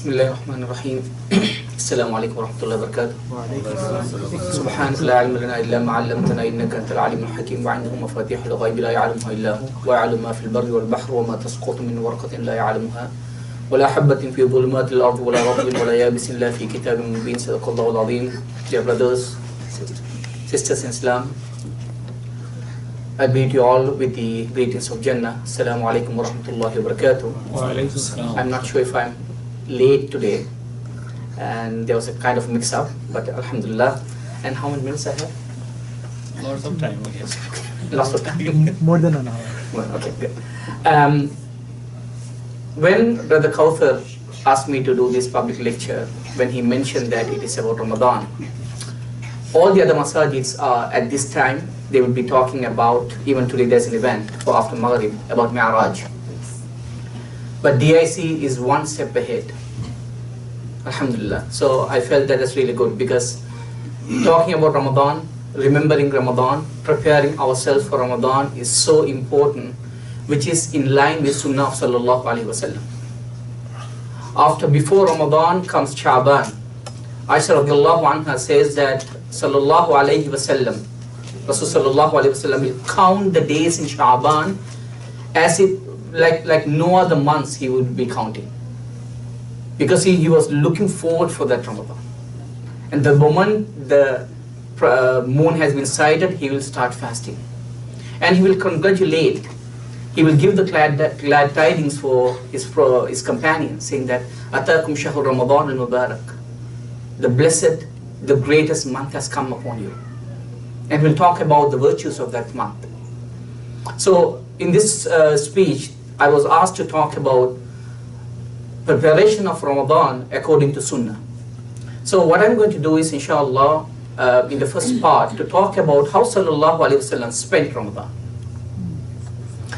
Bismillahirrahmanirrahim. Assalamu alaikum wa rahmatullahi wa barakatuh. Subhanaka la ilma lana illa ma 'allamtana innaka antal alimul hakim wa 'indahu mafatihul ghaibi la ya'lamuha illa hu wa ya'lamu ma fil barri wal bahri wa ma tasqutu min waraqatin la ya'lamuha wa la habatin fi dhulumatil ardi wa la ratbin wa la yabisin illa fi kitabin mubin. Sadaqallahu al-azim. Dear brothers, sisters in Islam, I greet you all with the greetings of Jannah. Assalamu alaikum wa rahmatullahi wa barakatuh. I'm not sure if I'm late today, and there was a kind of mix-up, but alhamdulillah. And how many minutes I have? Lots of time, I guess. Lots of time. More than an hour. Well, okay, good. When Brother Kauthar asked me to do this public lecture, when he mentioned that it is about Ramadan, all the other masajids are at this time, they will be talking about, even today there's an event for after Maghrib about Mi'raj. But DIC is one step ahead. Alhamdulillah. So I felt that that's really good, because talking about Ramadan, remembering Ramadan, preparing ourselves for Ramadan is so important, which is in line with Sunnah of Sallallahu Alaihi Wasallam. Before Ramadan comes Sha'ban. Aisha radiallahu anha says that Sallallahu Alaihi Wasallam, Rasul Sallallahu Alaihi Wasallam will count the days in Sha'ban as if like no other months he would be counting, because he was looking forward for that Ramadan. And the moment the moon has been sighted, he will start fasting, and he will congratulate. He will give the glad tidings for his companions, saying that Atakum Shahur Ramadan al-Mubarak, the blessed, the greatest month has come upon you. And we'll talk about the virtues of that month. So in this speech, I was asked to talk about preparation of Ramadan according to Sunnah. So what I'm going to do is, inshallah, in the first part, to talk about how Sallallahu Alaihi Wasallam spent Ramadan.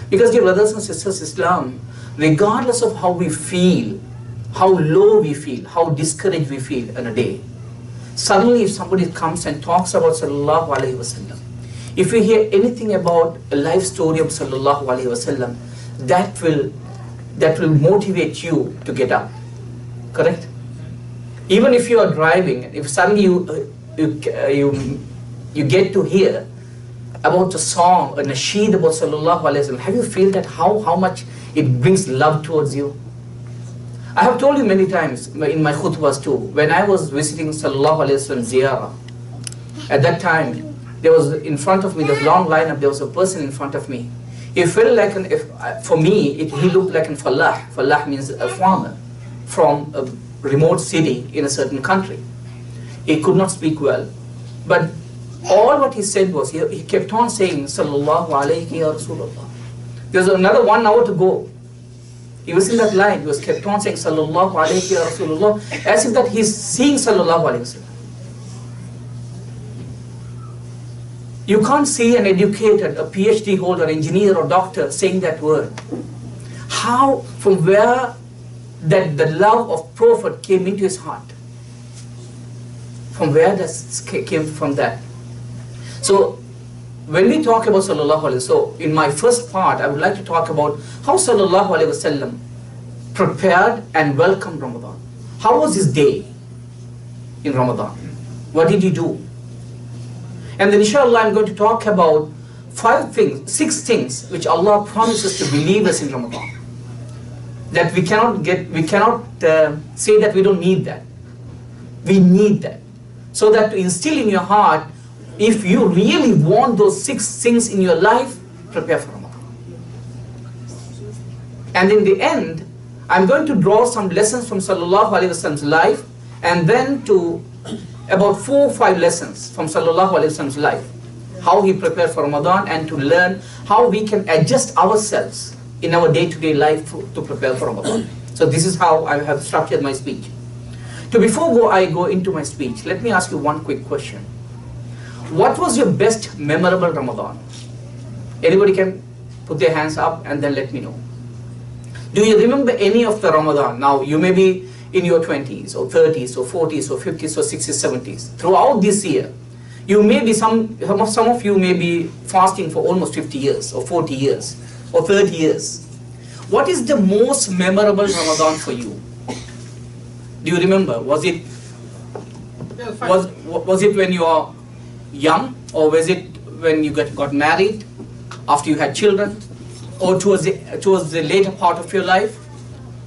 Because, dear brothers and sisters, Islam, regardless of how we feel, how low we feel, how discouraged we feel in a day, suddenly if somebody comes and talks about Sallallahu Alaihi Wasallam, if we hear anything about a life story of Sallallahu Alaihi Wasallam, that will motivate you to get up. Correct? Even if you are driving, if suddenly you get to hear about a song, a nasheed about Sallallahu Alaihi Wasallam, have you feel that how much it brings love towards you? I have told you many times in my khutbahs too, when I was visiting Sallallahu Alaihi Wasallam ziyarah, at that time, there was in front of me, this long lineup, there was a person in front of me. He felt like, for me, he looked like a fallah. Fallah means a farmer from a remote city in a certain country. He could not speak well, but all what he said was, he kept on saying, Sallallahu Alaihi Ya Rasulullah. There was another 1 hour to go. He was in that line, he was kept on saying, Sallallahu Alaihi Ya Rasulullah, as if that he's seeing Sallallahu Alaihi Wasallam. You can't see an educated, a PhD holder, engineer or doctor saying that word. How, from where that the love of Prophet came into his heart? From where that came from that? So, when we talk about Sallallahu Alaihi Wasallam, so in my first part, I would like to talk about how Sallallahu Alaihi Wasallam prepared and welcomed Ramadan. How was his day in Ramadan? What did he do? And then inshallah I'm going to talk about 6 things which Allah promises to believers in Ramadan. That we cannot say that we don't need that. We need that. So that to instill in your heart, if you really want those 6 things in your life, prepare for Ramadan. And in the end, I'm going to draw some lessons from Sallallahu Alaihi Wasallam's life, and then to about 4 or 5 lessons from Sallallahu Alaihi Wasallam's life, how he prepared for Ramadan, and to learn how we can adjust ourselves in our day-to-day life to prepare for Ramadan. So this is how I have structured my speech. Before I go into my speech, let me ask you one quick question. What was your best memorable Ramadan? Anybody can put their hands up and then let me know. Do you remember any of the Ramadan? Now you may be in your 20s or 30s or 40s or 50s or 60s, 70s. Throughout this year, you may be some of you may be fasting for almost 50 years or 40 years or 30 years. What is the most memorable Ramadan for you? Do you remember? Was it was it when you are young, or was it when you got married, after you had children, or towards the later part of your life?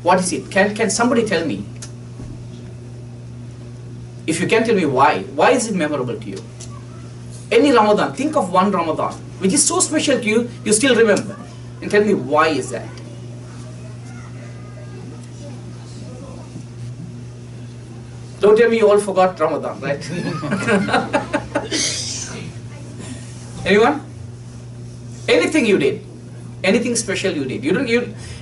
What is it? Can somebody tell me? If you can tell me why is it memorable to you? Any Ramadan, think of one Ramadan which is so special to you, you still remember, and tell me why is that? Don't tell me you all forgot Ramadan, right? Anyone? Anything you did, anything special you did.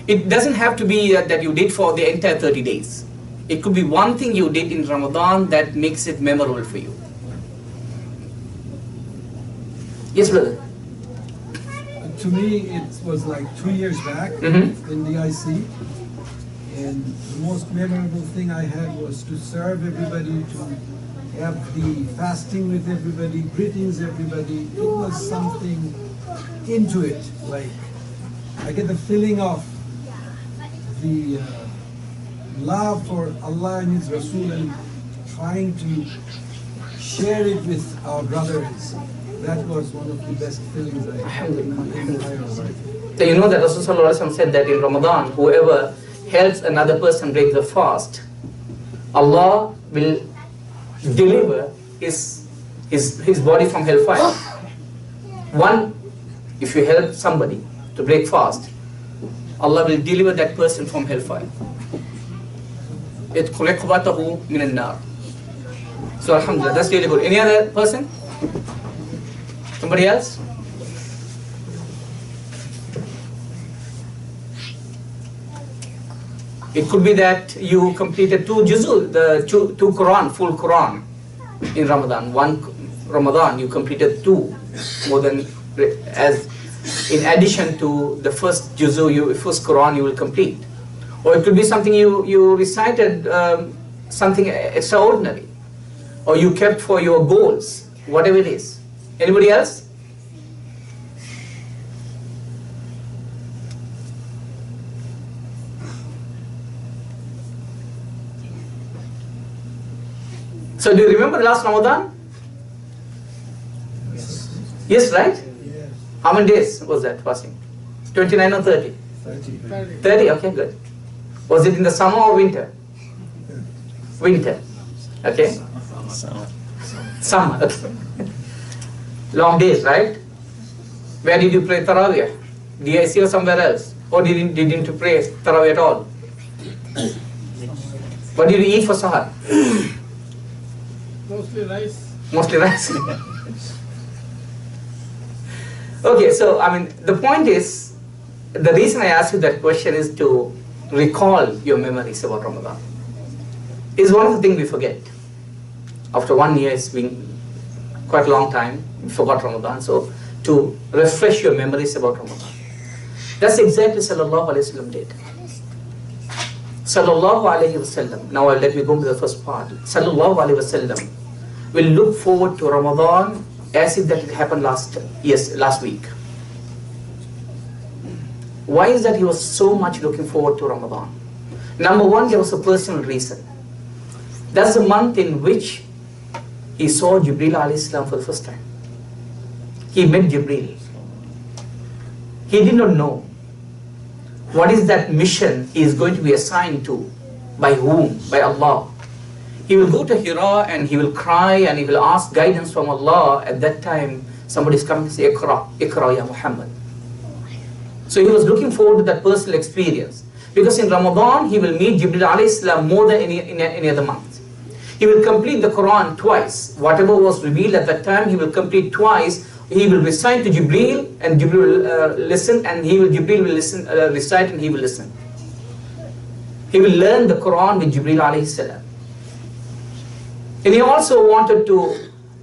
It doesn't have to be that you did for the entire 30 days. It could be one thing you did in Ramadan that makes it memorable for you. Yes, brother. To me, it was like 2 years back in the IC. And the most memorable thing I had was to serve everybody, to have the fasting with everybody, greetings everybody. It was something into it. Like, I get the feeling of the love for Allah and His Rasul and trying to share it with our brothers. That was one of the best feelings I had in my entire life. So you know that Rasulullah said that in Ramadan, whoever helps another person break the fast, Allah will deliver his body from hellfire. One, if you help somebody to break fast, Allah will deliver that person from hellfire. So alhamdulillah, that's really good. Any other person? Somebody else? It could be that you completed 2 juzul, the two Quran, full Quran in Ramadan. One Ramadan you completed 2, more than, as in addition to the first juzu, first Quran you will complete. Or it could be something you recited, something extraordinary, or you kept for your goals, whatever it is. Anybody else? So do you remember last Ramadan? Yes, right? Yes. How many days was that fasting? 29 or 30? 30. 30, okay, good. Was it in the summer or winter? Winter. Okay. Summer. Okay. Long days, right? Where did you pray Taraweeh? DIC or somewhere else? Or didn't you pray Taraweeh at all? What did you eat for Sahar? Mostly rice. Mostly rice. Okay, so I mean, the point is, the reason I asked you that question is to recall your memories about Ramadan. It's one of the things we forget. After 1 year, it's been quite a long time, we forgot Ramadan. So to refresh your memories about Ramadan. That's exactly Sallallahu Alaihi Wasallam did. Sallallahu Alaihi Wasallam, now let me go to the first part. Sallallahu Alaihi Wasallam will look forward to Ramadan as if that it happened last week. Why is that he was so much looking forward to Ramadan? Number one, there was a personal reason. That's the month in which he saw Jibreel alayhi salam for the first time. He met Jibreel. He did not know what is that mission he is going to be assigned to, by whom, by Allah. He will go to Hira and he will cry and he will ask guidance from Allah. At that time, somebody is coming to say, Iqra, Iqra ya Muhammad. So he was looking forward to that personal experience. Because in Ramadan, he will meet Jibreel alayhi salam more than any other month. He will complete the Quran twice. Whatever was revealed at that time, he will complete twice. He will recite to Jibreel and Jibreel will listen, and Jibreel will listen, recite and he will listen. He will learn the Quran with Jibreel alayhi salam. And he also wanted to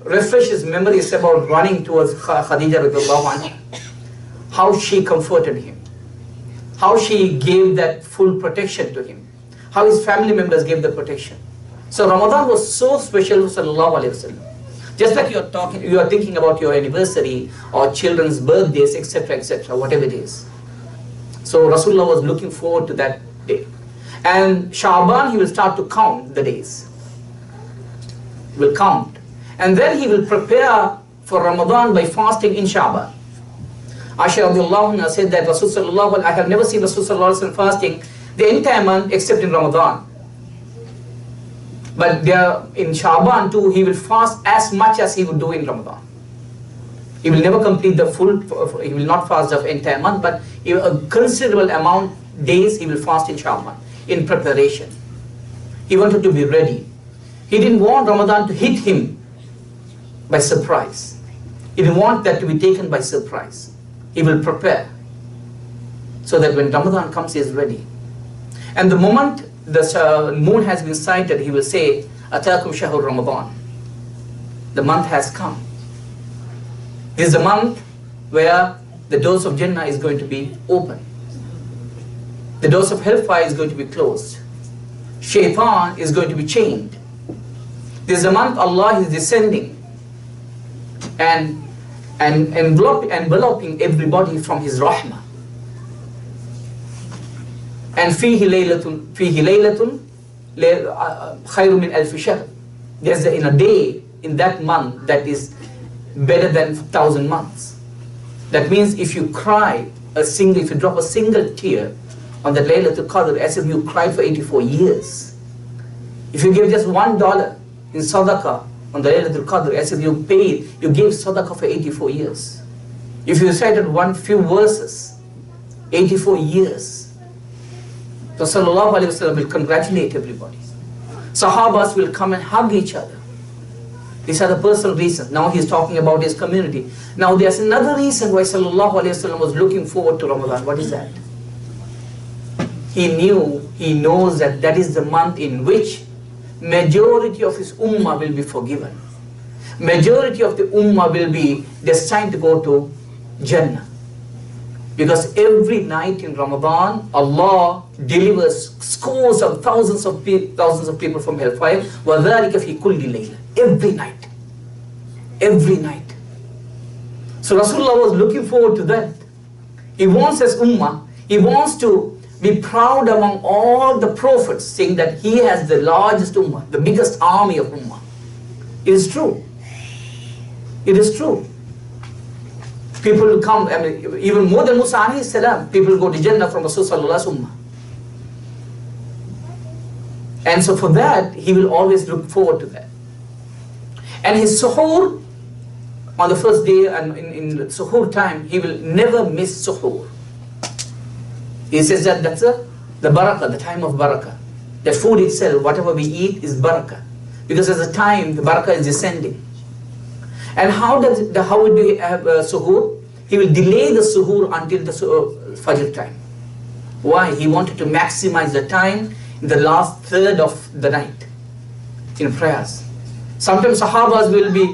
refresh his memories about running towards Khadija radiallahu anha. How she comforted him. How she gave that full protection to him. How his family members gave the protection. So Ramadan was so special for Sallallahu Alaihi Wasallam. Just like you are thinking about your anniversary or children's birthdays, etc., etc., whatever it is. So Rasulullah was looking forward to that day. And Sha'ban, he will start to count the days. He will count. And then he will prepare for Ramadan by fasting in Sha'ban. Aisha radiallahu anha said that I have never seen Rasulullah fasting the entire month except in Ramadan. But there in Sha'ban too, he will fast as much as he would do in Ramadan. He will never complete the full, he will not fast the entire month, but a considerable amount days he will fast in Sha'ban, in preparation. He wanted to be ready. He didn't want Ramadan to hit him by surprise. He didn't want that to be taken by surprise. He will prepare so that when Ramadan comes, he is ready. And the moment the moon has been sighted, he will say, Atakum Shahur Ramadan. The month has come. This is the month where the doors of Jannah is going to be open. The doors of hellfire is going to be closed. Shaitan is going to be chained. This is the month Allah is descending and enveloping everybody from His rahmah. And fihi laylatun khayru min alfi shahr. There's in a day in that month that is better than 1,000 months. That means if you cry if you drop a single tear on the Laylatul Qadr, as if you cried for 84 years. If you give just $1 in sadaqah on the Laylatul Qadr, as if you gave sadaqah for 84 years. If you recited few verses, 84 years. So Sallallahu Alaihi Wasallam will congratulate everybody. Sahabas will come and hug each other. These are the personal reasons. Now he is talking about his community. Now there's another reason why Sallallahu Alaihi Wasallam was looking forward to Ramadan. What is that? He knows that that is the month in which majority of his ummah will be forgiven. Majority of the ummah will be destined to go to Jannah. Because every night in Ramadan, Allah delivers scores of thousands of people from hellfire. وَذَلِكَ فِي كُلِّ لَيْلَةٍ. Every night. Every night. So Rasulullah was looking forward to that. He wants his ummah, he wants to be proud among all the prophets, saying that he has the largest ummah, the biggest army of ummah. It is true. It is true. People will come, I mean, even more than Musa alayhi salam, people will go to Jannah from Rasulullah's ummah. And so for that, he will always look forward to that. And his suhoor, on the first day and in the suhoor time, he will never miss suhoor. He says that that's the barakah, the time of barakah. That food itself, whatever we eat, is barakah. Because at the time, the barakah is descending. And how do you have suhoor? He will delay the suhoor until the fajr time. Why? He wanted to maximize the time in the last third of the night in prayers. Sometimes Sahabas will be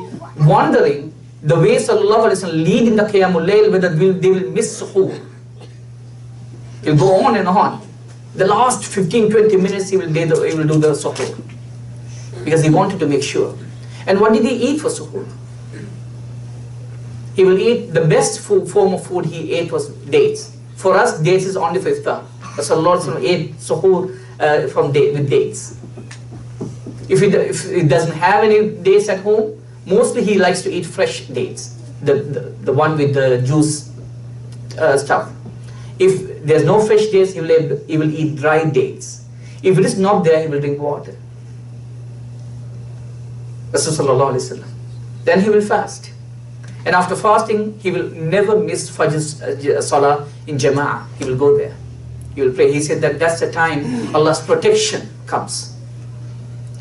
wondering the way Sallallahu Alaihi Wasallam lead in the Qiyamul Layl, whether they will miss suhoor. He'll go on and on. The last 15-20 minutes he will do the suhoor. Because he wanted to make sure. And what did he eat for suhoor? He will eat, the best form of food he ate was dates. For us, dates is only for iftar. Rasulullah ate suhoor with dates. If he doesn't have any dates at home, mostly he likes to eat fresh dates. The one with the juice stuff. If there's no fresh dates, he will eat dry dates. If it is not there, he will drink water. Rasulullah sallallahu alaihi wasallam. Then he will fast. And after fasting, he will never miss Fajr Salah in Jama'ah. He will go there. He will pray. He said that that's the time Allah's protection comes.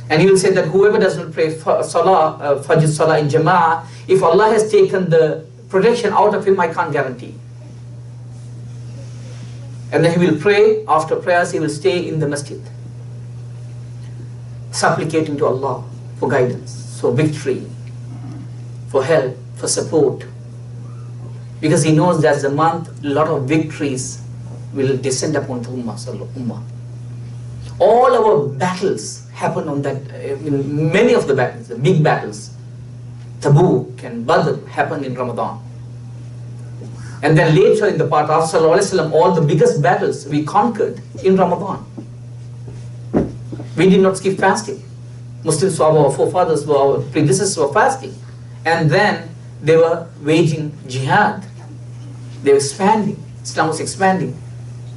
And he will say that whoever doesn't pray Fajr Salah in Jama'ah, if Allah has taken the protection out of him, I can't guarantee. And then he will pray. After prayers, he will stay in the masjid, supplicating to Allah for guidance, for victory, for help, for support. Because he knows that's the month a lot of victories will descend upon the Ummah. All our battles happen on that, many of the battles, the big battles, Tabuk and Badr happen in Ramadan. And then later in the part of Sallallahu Alaihi Wasallam, all the biggest battles we conquered in Ramadan. We did not skip fasting. Muslims, our forefathers, our predecessors were fasting. And then they were waging jihad. They were expanding. Islam was expanding.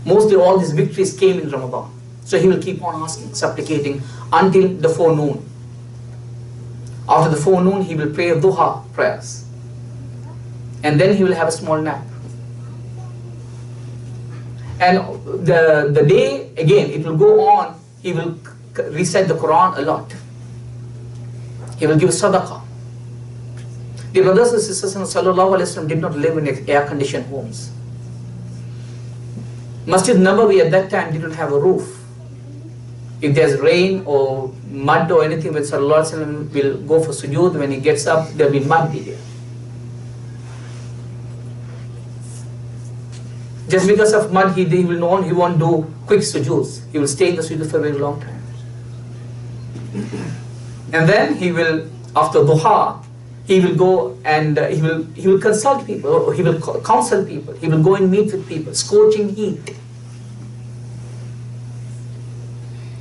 Mostly all these victories came in Ramadan. So he will keep on asking, supplicating until the forenoon. After the forenoon, he will pray duha prayers. And then he will have a small nap. And the day, again, it will go on. He will recite the Quran a lot. He will give sadaqah. The brothers and sisters in Sallallahu Alaihi Wasallam did not live in air-conditioned homes. Masjid Nabawi at that time didn't have a roof. If there's rain or mud or anything, when Sallallahu Alaihi Wasallam will go for sujood, when he gets up, there will be mud there. Just because of mud, he won't do quick sujoods. He will stay in the sujood for a very long time. And then he will, after duha, he will go and he will consult people, or he will counsel people. He will go and meet with people, scorching heat.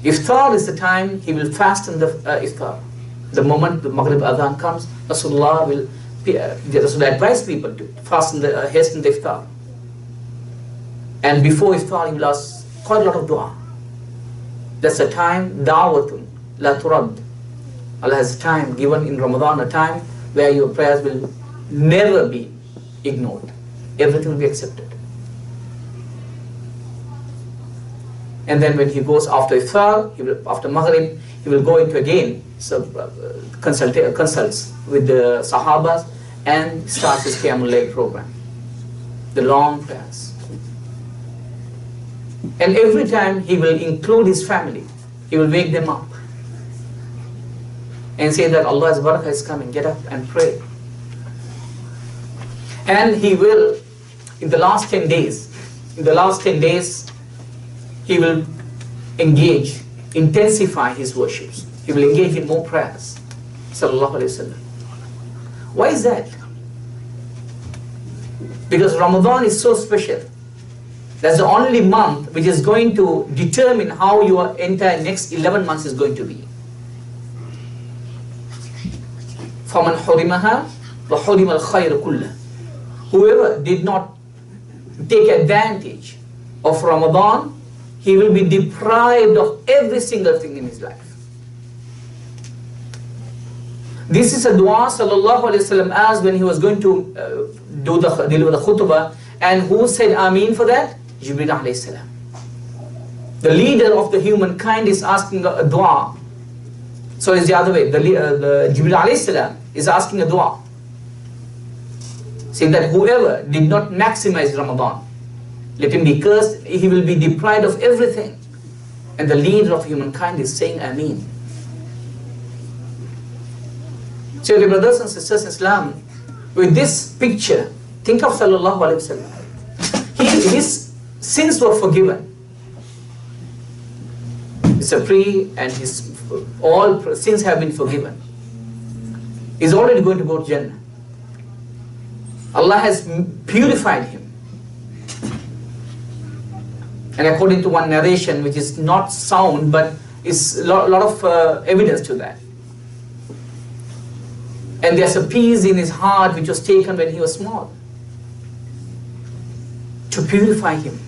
Iftar is the time he will fast in the iftar. The moment the Maghrib Adhan comes, Rasulullah will advise people to fast in the hasten the iftar. And before iftar, he will ask quite a lot of dua. That's a time, da'watun, la turad. Allah has a time given in Ramadan, a time where your prayers will never be ignored. Everything will be accepted. And then when he goes after iftar, after Maghrib, he will go into again consults with the Sahabas and starts his Qiyamul Layl program. The long prayers. And every time he will include his family. He will wake them up and say that Allah's barakah is coming, get up and pray. And he will, in the last 10 days, he will engage, intensify his worships. He will engage in more prayers. Sallallahu Alaihi Wasallam. Why is that? Because Ramadan is so special. That's the only month which is going to determine how your entire next 11 months is going to be. فَمَنْ حُرِمَهَا وَحُرِمَ الْخَيْرَ كُلَّهُ. Whoever did not take advantage of Ramadan, he will be deprived of every single thing in his life. This is a dua Sallallahu Alaihi Wasallam asked when he was going to deliver the khutbah, and who said Ameen for that? Jibreel Alayhi Salam. The leader of the humankind is asking a dua. So it's the other way. The Jibreel Alayhi Salam is asking a dua, saying that whoever did not maximize Ramadan, let him be cursed, he will be deprived of everything. And the leader of humankind is saying Ameen. So dear brothers and sisters in Islam, with this picture, think of Sallallahu Alaihi Wasallam. His sins were forgiven. It's a free, and his all sins have been forgiven. He's already going to go to Jannah. Allah has purified him. And according to one narration, which is not sound, but is a lot of evidence to that. And there's a peace in his heart which was taken when he was small, to purify him.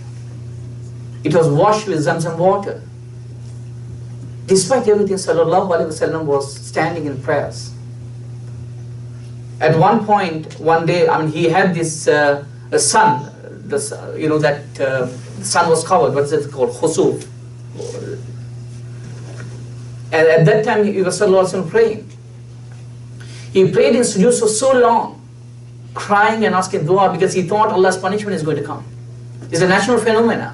It was washed with Zamzam water. Despite everything, Sallallahu Alaihi Wasallam was standing in prayers. At one point, one day, he had this sun. The sun was covered. What's it called? Khusuf. And at that time, he was Sallallahu Alaihi Wasallam praying. He prayed in sujood for so long, crying and asking dua, because he thought Allah's punishment is going to come. It's a natural phenomena.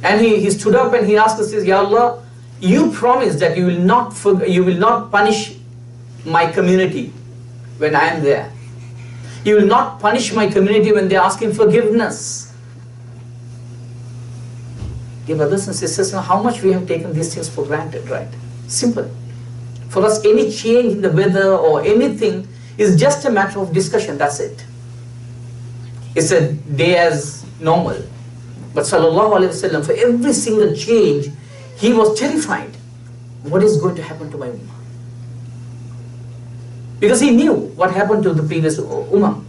And he stood up and he asked us, Ya Allah, you promised that you will not punish my community when I am there. You will not punish my community when they are asking forgiveness. Dear brothers and sisters, how much we have taken these things for granted, right? Simple. For us, any change in the weather or anything is just a matter of discussion, that's it. It's a day as normal. But Sallallahu Alaihi Wasallam, for every single change, he was terrified. What is going to happen to my ummah? Because he knew what happened to the previous ummah.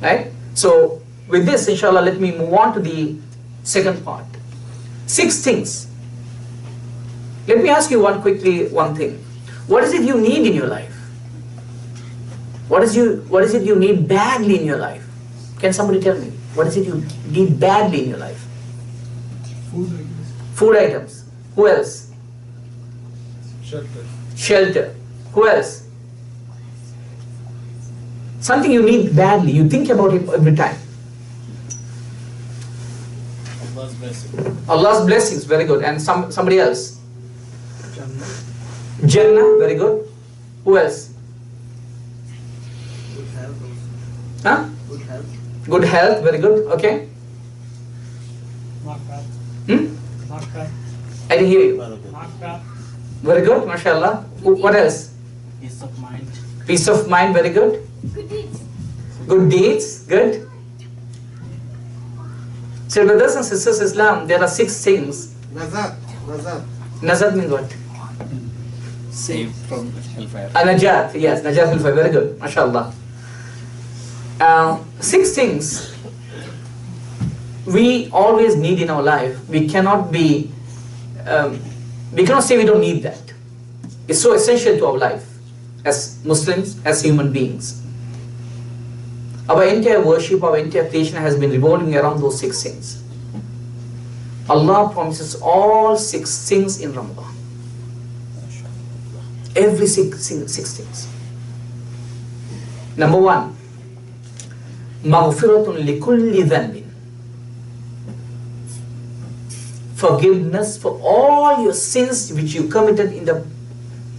Right? So, with this, inshallah, let me move on to the second part. 6 things. Let me ask you one thing. What is it you need in your life? What is it you need badly in your life? Can somebody tell me? What is it you need badly in your life? Food, I guess. Food items. Who else? Shelter. Shelter. Who else? Something you need badly. You think about it every time. Allah's blessing. Allah's blessings. Very good. And somebody else? Jannah. Jannah. Very good. Who else? Good health. Huh? Good health. Good health. Very good. Okay. Not bad. Not bad. I didn't hear you. Not bad. Very good. MashaAllah. What else? Peace of mind. Peace of mind. Very good. Good deeds. Good deeds. Good. So brothers and sisters, Islam, there are 6 things. Nazat. Nazat means what? Saved from hellfire. Najat, yes, Najat will very good, mashallah. 6 things we always need in our life. We cannot say we don't need that. It's so essential to our life as Muslims, as human beings. Our entire worship, our entire creation has been revolving around those 6 things. Allah promises all 6 things in Ramadan. Every 6 things. Number 1, maghfiratun likulli dhanbin. Forgiveness for all your sins which you committed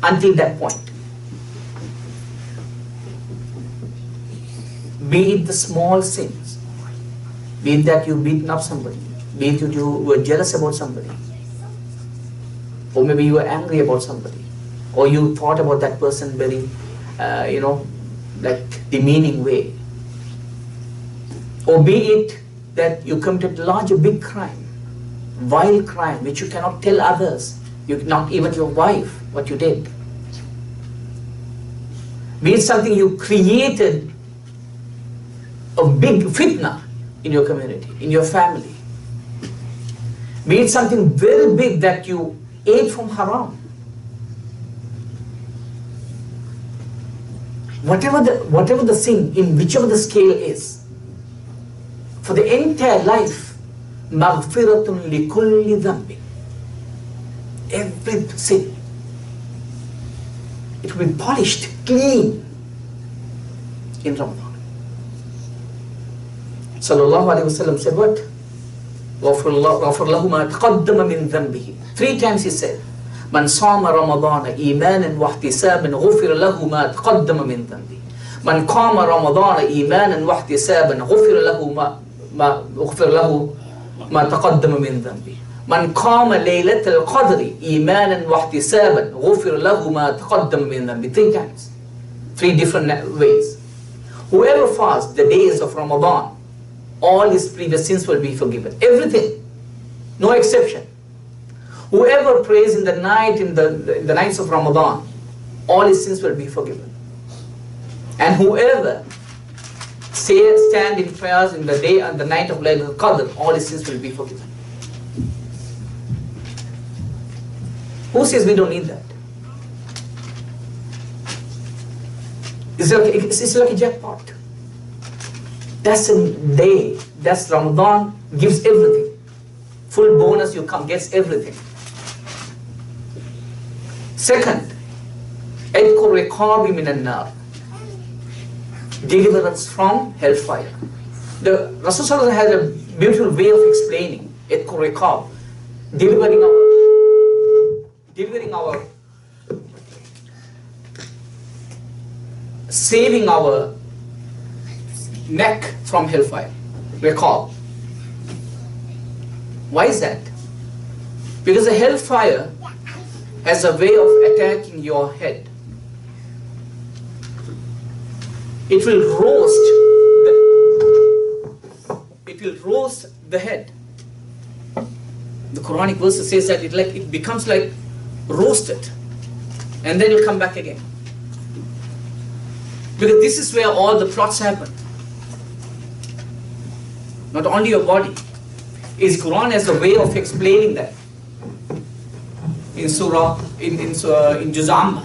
until that point. Be it the small sins, be it that you've beaten up somebody, be it that you were jealous about somebody, or maybe you were angry about somebody, or you thought about that person very, like demeaning way, or be it that you committed a big crime, vile crime, which you cannot tell others, not even your wife, what you did. Be it something you created a big fitna in your community, in your family. Be it something very big that you ate from haram. Whatever the sin, in whichever the scale is, for the entire life, maghfiratun likulli dhanbin. Every sin, it will be polished, clean in Ramadan. Sallallahu Alaihi Wasallam said what? غَفْرَ لَهُ مَا تَقَدَّمَ مِنْ ذَنْبِهِ. 3 times he said, مَنْ صَامَ رَمَضَانَ إِيمَانًا وَاحْتِسَابًا غُفِرَ لَهُ مَا تَقَدَّمَ مِنْ ذَنْبِهِ. مَنْ قَامَ رَمَضَانَ إِيمَانًا وَاحْتِسَابًا غُفِرَ له ما تقدم من ذنبه. من قام ليلة القدر إيمانا واحتسابا غفر له ما تقدم من ذنبه. 3 times. 3 different ways. Whoever fasts the days of Ramadan, all his previous sins will be forgiven. Everything. No exception. Whoever prays in the night, in the nights of Ramadan, all his sins will be forgiven. And whoever stand in prayers in the day and the night of Laylatul Qadr, all his sins will be forgiven. Who says we don't need that? It's like a jackpot. That's a day. That's Ramadan gives everything. Full bonus, you come, gets everything. Second, Edkur Riqabi minan nar. Deliverance from hellfire. The Rasulullah has a beautiful way of explaining Edkur Riqab. Saving our neck from hellfire. Riqab. Why is that? Because the hellfire has a way of attacking your head. It will roast the head. The Quranic verse says that it becomes like roasted, and then it'll come back again. Because this is where all the plots happen. Not only your body. Is Quran as a way of explaining that in Surah, in Juz Amma.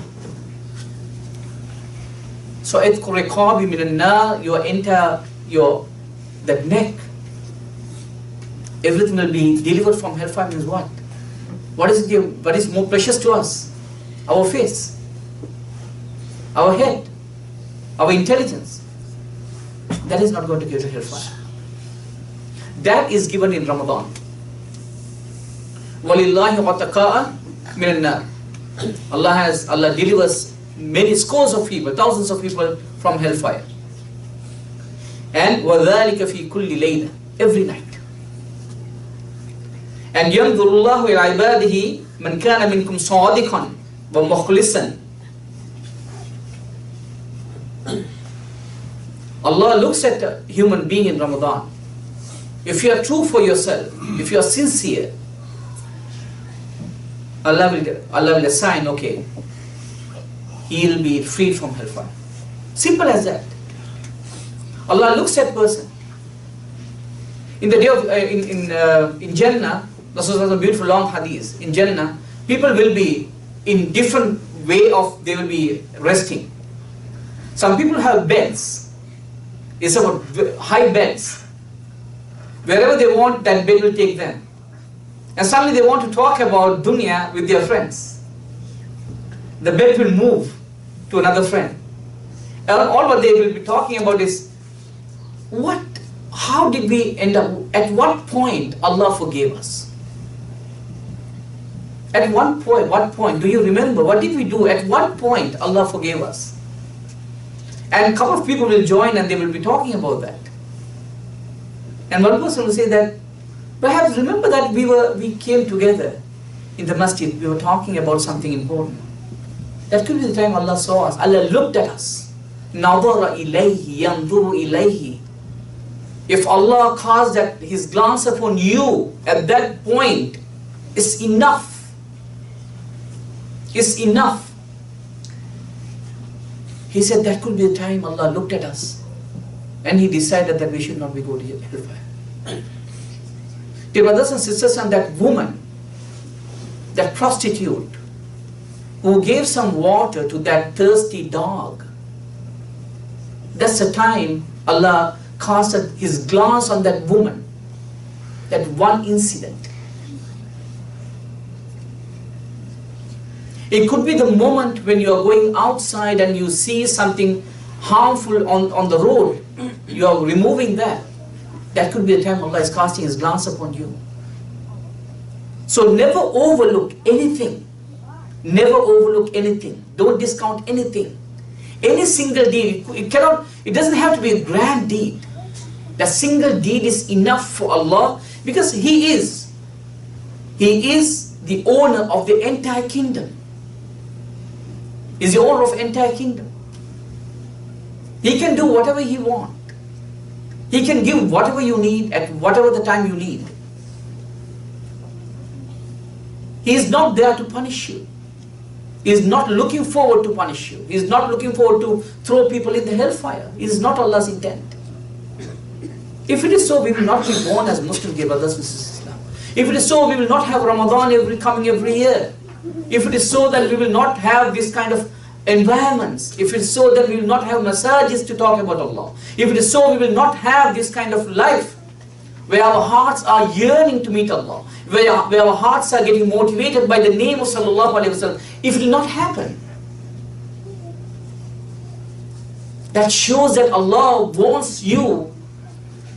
So itqu riqabi min an-nar, your entire, the neck, everything will be delivered from hellfire. Means what? What is more precious to us? Our face, our head, our intelligence. That is not going to go to hellfire. That is given in Ramadan. وَلِلَّهِ غَتَقَاءَ مِنَ النَّارِ. Allah delivers many scores of people, thousands of people from hellfire. And وَذَلِكَ فِي كُلِّ لَيْلَةٍ, every night. And يَنْظُرُ اللَّهُ إِلَى عِبَادِهِ مَنْ كَانَ مِنْكُمْ صَادِقًا وَمُخْلِصًا. Allah looks at a human being in Ramadan. If you are true for yourself, if you are sincere, Allah will assign, okay, he will be freed from hellfire. Simple as that. Allah looks at person. In the day of in Jannah, this was a beautiful long hadith. In Jannah, people will be in different way of they will be resting. Some people have beds. It's about high beds. Wherever they want, that bed will take them. And suddenly they want to talk about dunya with their friends. The bed will move to another friend. And all what they will be talking about is, how did we end up, at what point Allah forgave us? At what point, do you remember, what did we do, at what point Allah forgave us? And a couple of people will join and they will be talking about that. And one person will say that, perhaps remember that we came together in the masjid, we were talking about something important. That could be the time Allah saw us, Allah looked at us. نَظَرَ إِلَيْهِ يَنْظُرُ إِلَيْهِ. If Allah caused that His glance upon you at that point, it's enough. It's enough. He said that could be the time Allah looked at us and He decided that we should not be going to hellfire. Dear brothers and sisters, and that woman, that prostitute, who gave some water to that thirsty dog, that's the time Allah cast His glance on that woman, that one incident. It could be the moment when you are going outside and you see something harmful on the road, you are removing that. That could be the time Allah is casting His glance upon you. So never overlook anything. Never overlook anything. Don't discount anything. Any single deed, it doesn't have to be a grand deed. That single deed is enough for Allah, because He is the owner of the entire kingdom. He's the owner of the entire kingdom. He can do whatever He wants. He can give whatever you need at whatever the time you need. He is not there to punish you. He is not looking forward to punish you. He is not looking forward to throw people in the hellfire. It is not Allah's intent. If it is so, we will not be born as Muslims, dear brothers and sisters in Islam. If it is so, we will not have Ramadan coming every year. If it is so, that we will not have this kind of environments. If it is so, that we will not have massages to talk about Allah. If it is so, we will not have this kind of life where our hearts are yearning to meet Allah, where our hearts are getting motivated by the name of Sallallahu Alaihi Wasallam. If it will not happen, that shows that Allah wants you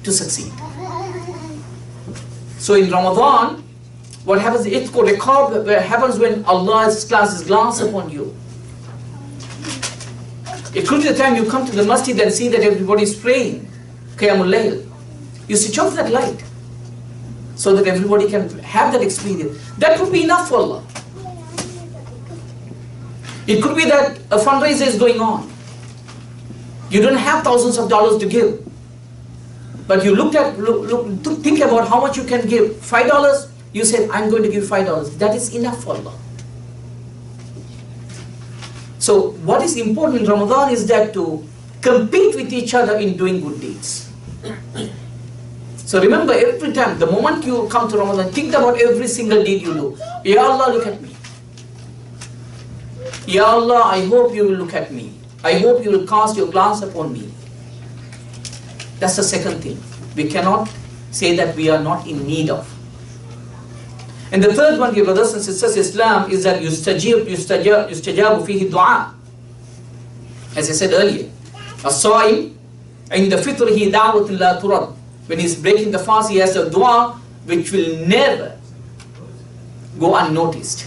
to succeed. So in Ramadan, what happens? It could record what happens when Allah's glance upon you. It could be the time you come to the masjid and see that everybody is praying Qiyamul Layl. You switch off that light so that everybody can have that experience. That could be enough for Allah. It could be that a fundraiser is going on. You don't have thousands of dollars to give, but you think about how much you can give. $5, you said, I'm going to give you $5. That is enough for Allah. So what is important in Ramadan is that to compete with each other in doing good deeds. So remember, every time, the moment you come to Ramadan, think about every single deed you do. Ya Allah, look at me. Ya Allah, I hope you will look at me. I hope you will cast your glance upon me. That's the second thing. We cannot say that we are not in need of. And the third one, dear brothers and sisters, Islam is that yustajabu fihi dua. As I said earlier, as-sa'im inda fitrihi da'watun la turad. When he's breaking the fast, he has a dua which will never go unnoticed,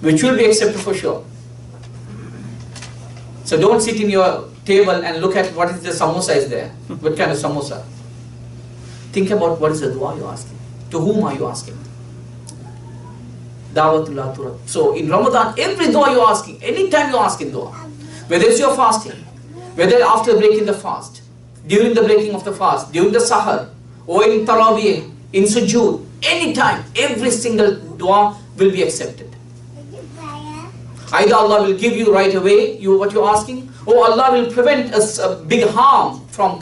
which will be accepted for sure. So don't sit in your table and look at what is the samosa is there. What kind of samosa? Think about what is the dua you're asking. To whom are you asking? Da'watul la turad. So in Ramadan, every dua you're asking, anytime you're asking dua, whether it's your fasting, whether after breaking the fast, during the breaking of the fast, during the sahar, or in tarawih, in sujood, anytime, every single dua will be accepted. Either Allah will give you right away what you're asking, or Allah will prevent a big harm from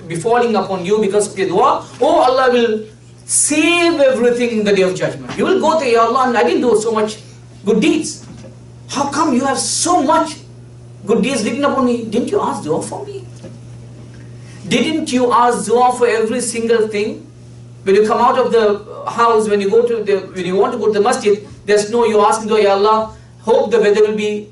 befalling upon you because of your dua, or Allah will save everything in the day of judgment. You will go to, Ya Allah, I didn't do so much good deeds. How come you have so much good deeds written upon me? Didn't you ask dua for me? Didn't you ask dua for every single thing? When you come out of the house, when you want to go to the masjid, there's no, you asking dua, Ya Allah, hope the weather will be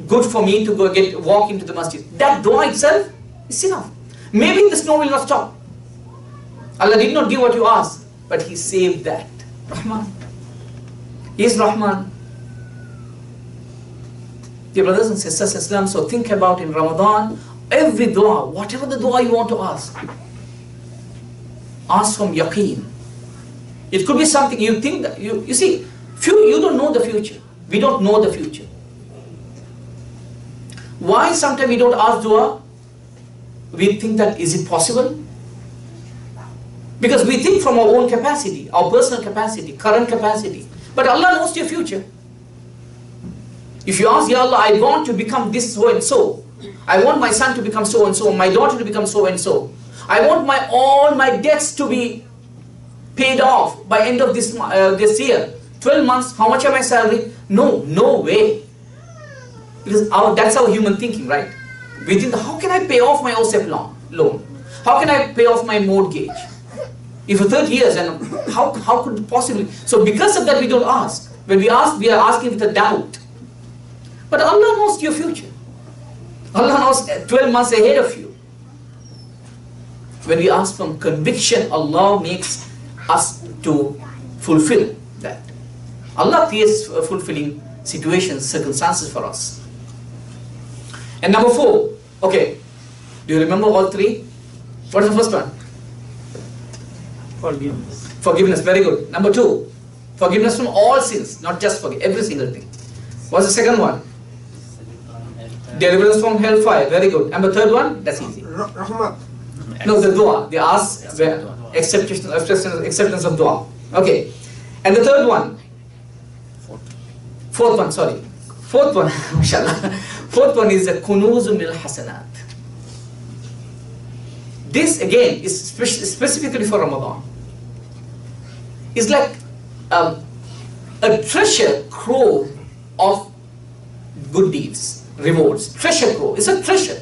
good for me to walk into the masjid. That dua itself is enough. Maybe the snow will not stop. Allah did not give what you asked, but He saved that. Rahman. He is Rahman. Dear brothers and sisters in Islam, so think about in Ramadan, every dua, whatever the dua you want to ask from yaqeen. It could be something you think that, you see, you don't know the future. We don't know the future. Why sometimes we don't ask dua? We think that, is it possible? Because we think from our own capacity, our personal capacity, current capacity. But Allah knows your future. If you ask, Ya Allah, I want to become this so and so. I want my son to become so and so, my daughter to become so and so. I want all my debts to be paid off by end of this year. 12 months, how much am I salary? No way. Because that's our human thinking, right? We think, how can I pay off my OSEP loan? How can I pay off my mortgage? If for 30 years, and how could it possibly? So because of that, we don't ask. When we ask, we are asking with a doubt. But Allah knows your future. Allah knows 12 months ahead of you. When we ask from conviction, Allah makes us to fulfill that. Allah creates fulfilling situations, circumstances for us. And number 4, okay, do you remember all 3? What is the first one? Forgiveness. Forgiveness, very good. Number 2, forgiveness from all sins, not just every single thing. What's the second one? Deliverance from hellfire, very good. And the third one, that's easy. Rahmat. No, the dua, they ask acceptance of dua. Okay. And the third one, fourth one, mashallah. Fourth one is the kunuzun lil hasanat. This again is specifically for Ramadan. It's like a treasure trove of good deeds, rewards. Treasure trove. It's a treasure.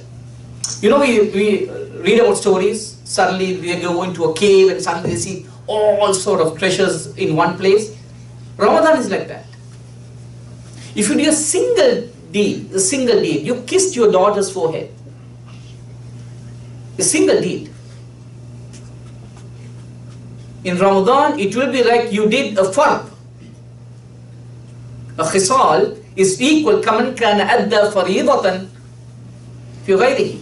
You know, we read about stories. Suddenly we go into a cave and suddenly they see all sort of treasures in one place. Ramadan is like that. If you do a single deed, you kissed your daughter's forehead. A single deed. In Ramadan, it will be like you did a fard. A khisal is equal kaman kana adda faridatan fi ghayrihi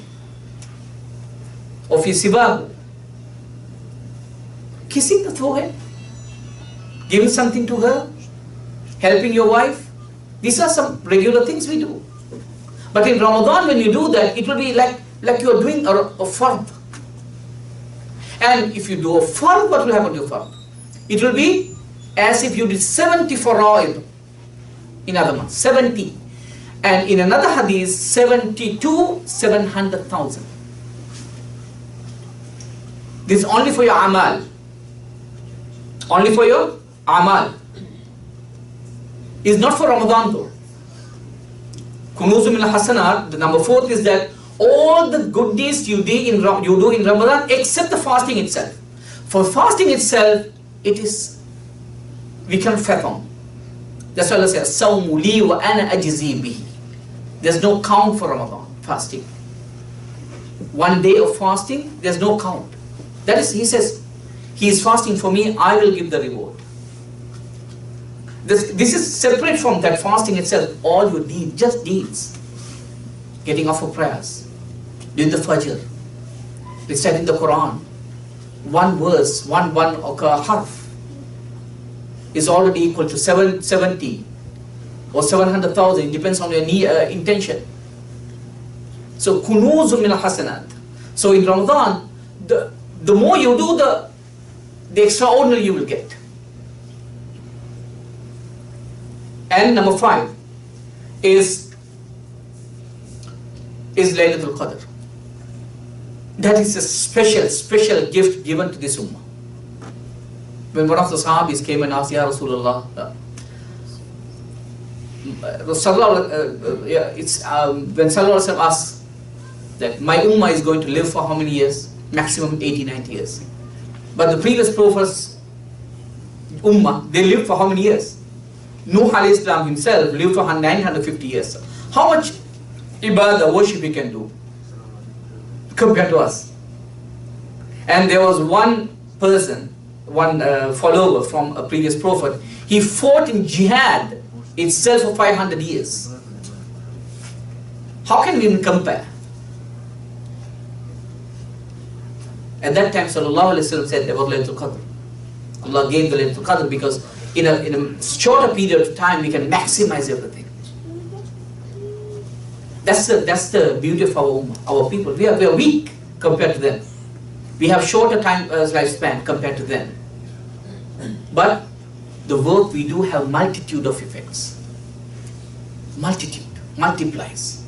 or fi sibahu. Kissing the forehead, giving something to her, helping your wife. These are some regular things we do. But in Ramadan, when you do that, it will be like you are doing a fard. And if you do a fard, what will happen to your fard? it will be as if you did 70 fara'id in other months, 70. And in another hadith, 72, 700,000. This is only for your amal. Only for your amal. It's not for Ramadan though. Kunuzum min al-hasanat, the number 4th is that all the good deeds you do in Ramadan except the fasting itself. For fasting itself, it is, we can fathom. That's why Allah says, Sawmu li wa ana ajzi bihi. There's no count for Ramadan, fasting. One day of fasting, there's no count. That is, he says, he is fasting for me, I will give the reward. This is separate from that fasting itself. All your deeds, just deeds. Getting off of prayers, doing the Fajr, reciting the Quran. One verse, one harf is already equal to 770 or 700,000. It depends on your intention. So kunuzun min al-hasanat. So in Ramadan, the more you do, the extraordinary you will get. And number 5 is Laylatul Qadr. That is a special gift given to this ummah. When one of the Sahabis came and asked, Ya Rasulullah, when Sallallahu asked that my ummah is going to live for how many years? Maximum 80-90 years. But the previous prophets, ummah, they lived for how many years? Nuh alayhi salam himself lived for 950 years. How much ibadah, worship he can do compared to us? And there was one person, one follower from a previous prophet, he fought in jihad itself for 500 years. How can we even compare? At that time, Sallallahu Alaihi Wasallam said about Laylatul Qadr. Allah gave the Laylatul Qadr because in a shorter period of time we can maximize everything. That's the beauty of our people. We are weak compared to them. We have shorter lifespan compared to them. But the work we do have multitude of effects. Multitude multiplies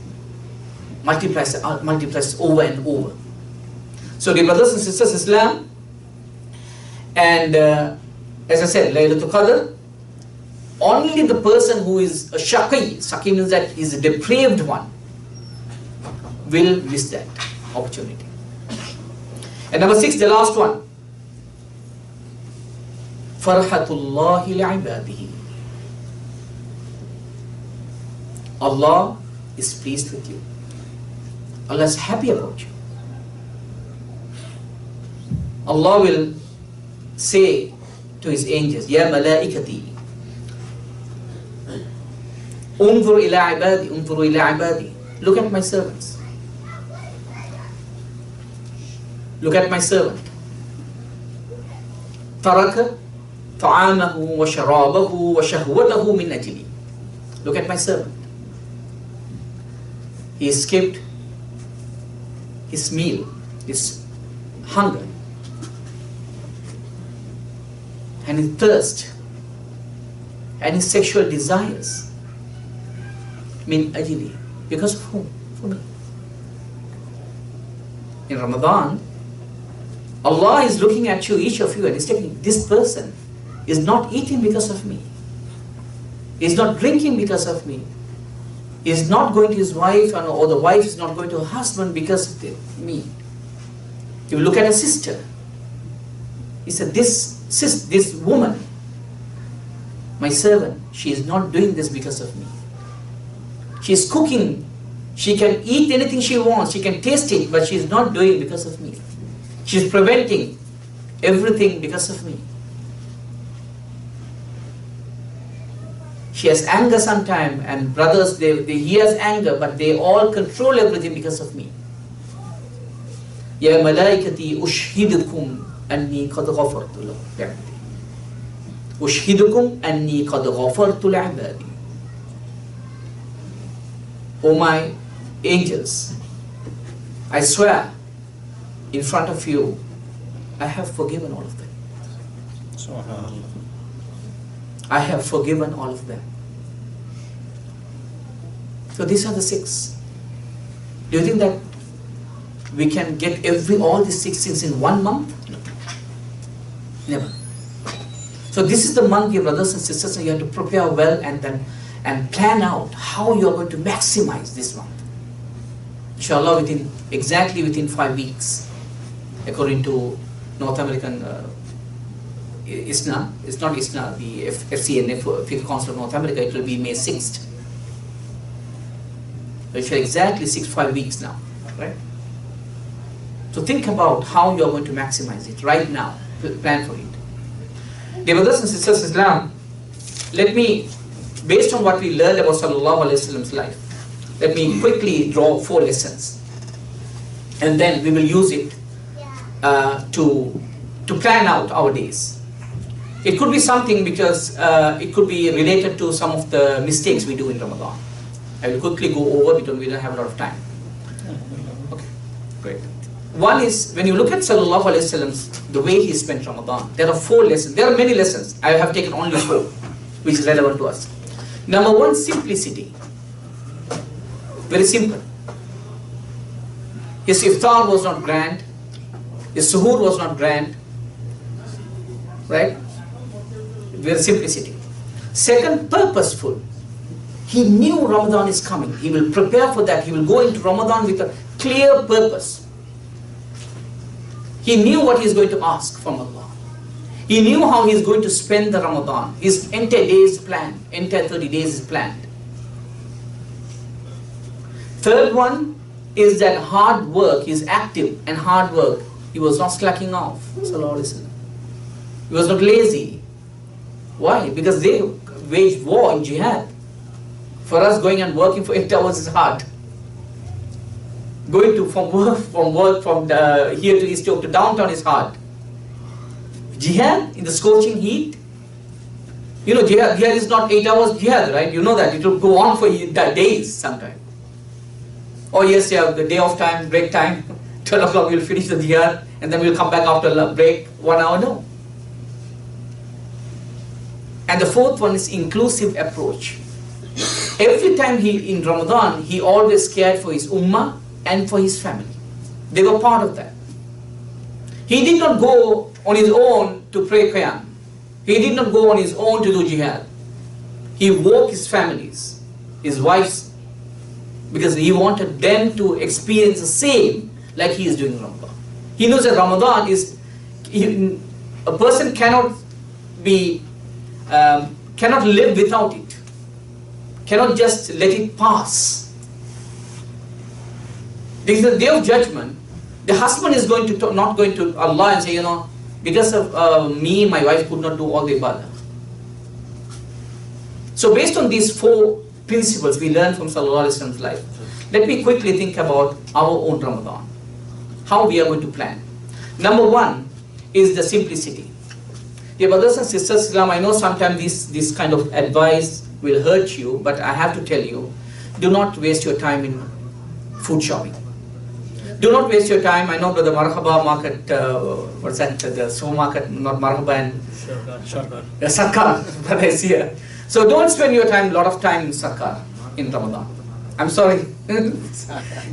over and over. So dear brothers and sisters, Islam, and as I said, Laylatul Qadr, only the person who is a shaqi means that he is a depraved one, will miss that opportunity. And number 6, the last one, Farhatullahi li'ibadihi. Allah is pleased with you. Allah is happy about you. Allah will say to His angels, Ya malaikati, unzur ila ibadi, unzuru ila ibadi. Look at my servants. Look at my servant. Taraka ta'amahu wa sharabahu wa shahwatahu min ajli. Look at my servant. He escaped his meal, his hunger, and his thirst, and his sexual desires. Min ajli. Because of whom? For me. In Ramadan, Allah is looking at you, each of you, and is taking, this person is not eating because of me. He is not drinking because of me. He is not going to his wife, or the wife is not going to her husband because of me. You look at a sister. He said, this woman, my servant, she is not doing this because of me. She is cooking. She can eat anything she wants. She can taste it, but she is not doing it because of me. She is preventing everything because of me. She has anger sometimes, and brothers, he has anger, but they all control everything because of me. Ya malaikati ushhidukum anni qad ghafartu lahum. Ushhidukum anni qad ghafartu li'ibadi. O my angels, I swear in front of you, I have forgiven all of them. I have forgiven all of them. So these are the 6. Do you think that we can get all these 6 things in 1 month? Never. So this is the month, dear brothers and sisters, and you have to prepare well and plan out how you are going to maximize this month. Inshallah, exactly within 5 weeks, according to North American ISNA, it's not ISNA, the FCNA, Fiqh Council of North America, it will be May 6th. So it's exactly 5 weeks now, right? So think about how you are going to maximize it right now. Plan for it. Dear brothers and sisters, Islam, let me, based on what we learned about Sallallahu Alaihi Wasallam's life, let me quickly draw 4 lessons, and then we will use it to plan out our days. It could be something because it could be related to some of the mistakes we do in Ramadan. I will quickly go over because we don't have a lot of time. Okay, great. One is, when you look at Sallallahu Alaihi Wasallam's, the way he spent Ramadan, there are 4 lessons. There are many lessons. I have taken only 4, which is relevant to us. Number 1, simplicity. Very simple. His iftar was not grand. His suhoor was not grand. Right? Very simplicity. Second, purposeful. He knew Ramadan is coming. He will prepare for that. He will go into Ramadan with a clear purpose. He knew what he is going to ask from Allah. He knew how he is going to spend the Ramadan. His entire day is planned. Entire 30 days is planned. Third one is that hard work. He is active and hard work. He was not slacking off. Sallallahu Alaihi Wasallam. He was not lazy. Why? Because they waged war in jihad. For us, going and working for 8 hours is hard. Going from here to East York to downtown is hard. Jihad in the scorching heat. You know, jihad is not 8 hours jihad, right? You know that. It will go on for days sometimes. Oh yes, you have the day of time, break time. 12 o'clock we'll finish the jihad and then we'll come back after a break, 1 hour. No. And the fourth one is inclusive approach. Every time in Ramadan, he always cared for his ummah and for his family. They were part of that. He did not go on his own to pray Qiyam. He did not go on his own to do jihad. He woke his families, his wives, because he wanted them to experience the same like he is doing Ramadan. He knows that Ramadan is, a person cannot live without it. Cannot just let it pass. This is the day of judgment. The husband is not going to Allah and say, you know, because of me, my wife could not do all the ibadah. So based on these 4 principles we learn from Sallallahu Alaihi Wasallam's life, let me quickly think about our own Ramadan. How we are going to plan. Number 1 is the simplicity. Dear brothers and sisters, Islam, I know sometimes this kind of advice will hurt you, but I have to tell you, do not waste your time in food shopping. Do not waste your time. I know the Marhaba market, what's that, the supermarket, not Marhaba and Sarkar, that is here. So don't spend your time, a lot of time in Sarkar, in Ramadan. I'm sorry.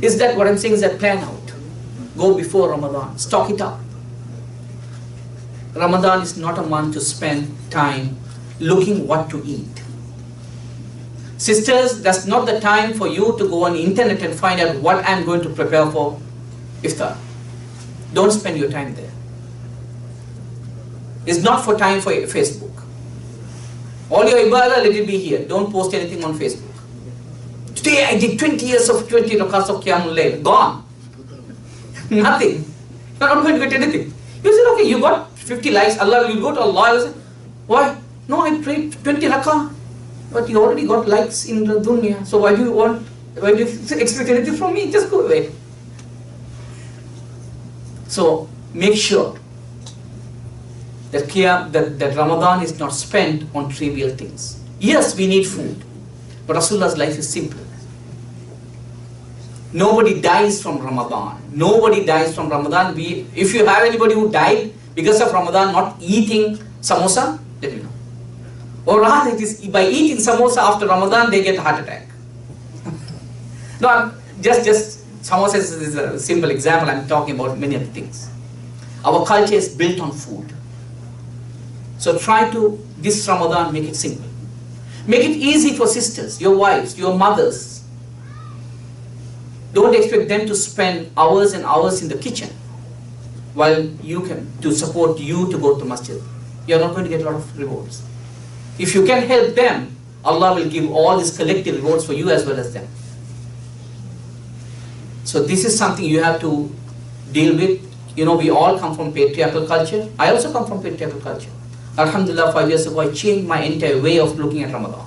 Is that what I'm saying is that plan out. Go before Ramadan, stock it up. Ramadan is not a month to spend time looking what to eat. Sisters, that's not the time for you to go on the internet and find out what I'm going to prepare for iftar. Don't spend your time there. It's not for time for Facebook. All your ibadah, let it be here. Don't post anything on Facebook. Today I did 20 years of 20 rakats of Qiyamul Layl. Gone. Nothing. You're not going to get anything. You said, okay, you got 50 likes. Allah, you go to Allah. You say, why? No, I prayed 20 rakah. But you already got likes in the dunya. So why do you expect anything from me? Just go away. So make sure that Ramadan is not spent on trivial things. Yes, we need food. But Rasulullah's life is simple. Nobody dies from Ramadan. Nobody dies from Ramadan. If you have anybody who died because of Ramadan not eating Samosa? Let me know. Or rather, it is by eating samosa after Ramadan, they get a heart attack. No, just samosa is a simple example. I'm talking about many other things. Our culture is built on food. So try to, this Ramadan, make it simple. Make it easy for sisters, your wives, your mothers. Don't expect them to spend hours and hours in the kitchen while you can, to support you to go to masjid. You're not going to get a lot of rewards. If you can help them, Allah will give all these collective rewards for you as well as them. So this is something you have to deal with. You know, we all come from patriarchal culture. I also come from patriarchal culture. Alhamdulillah, 5 years ago, I changed my entire way of looking at Ramadan.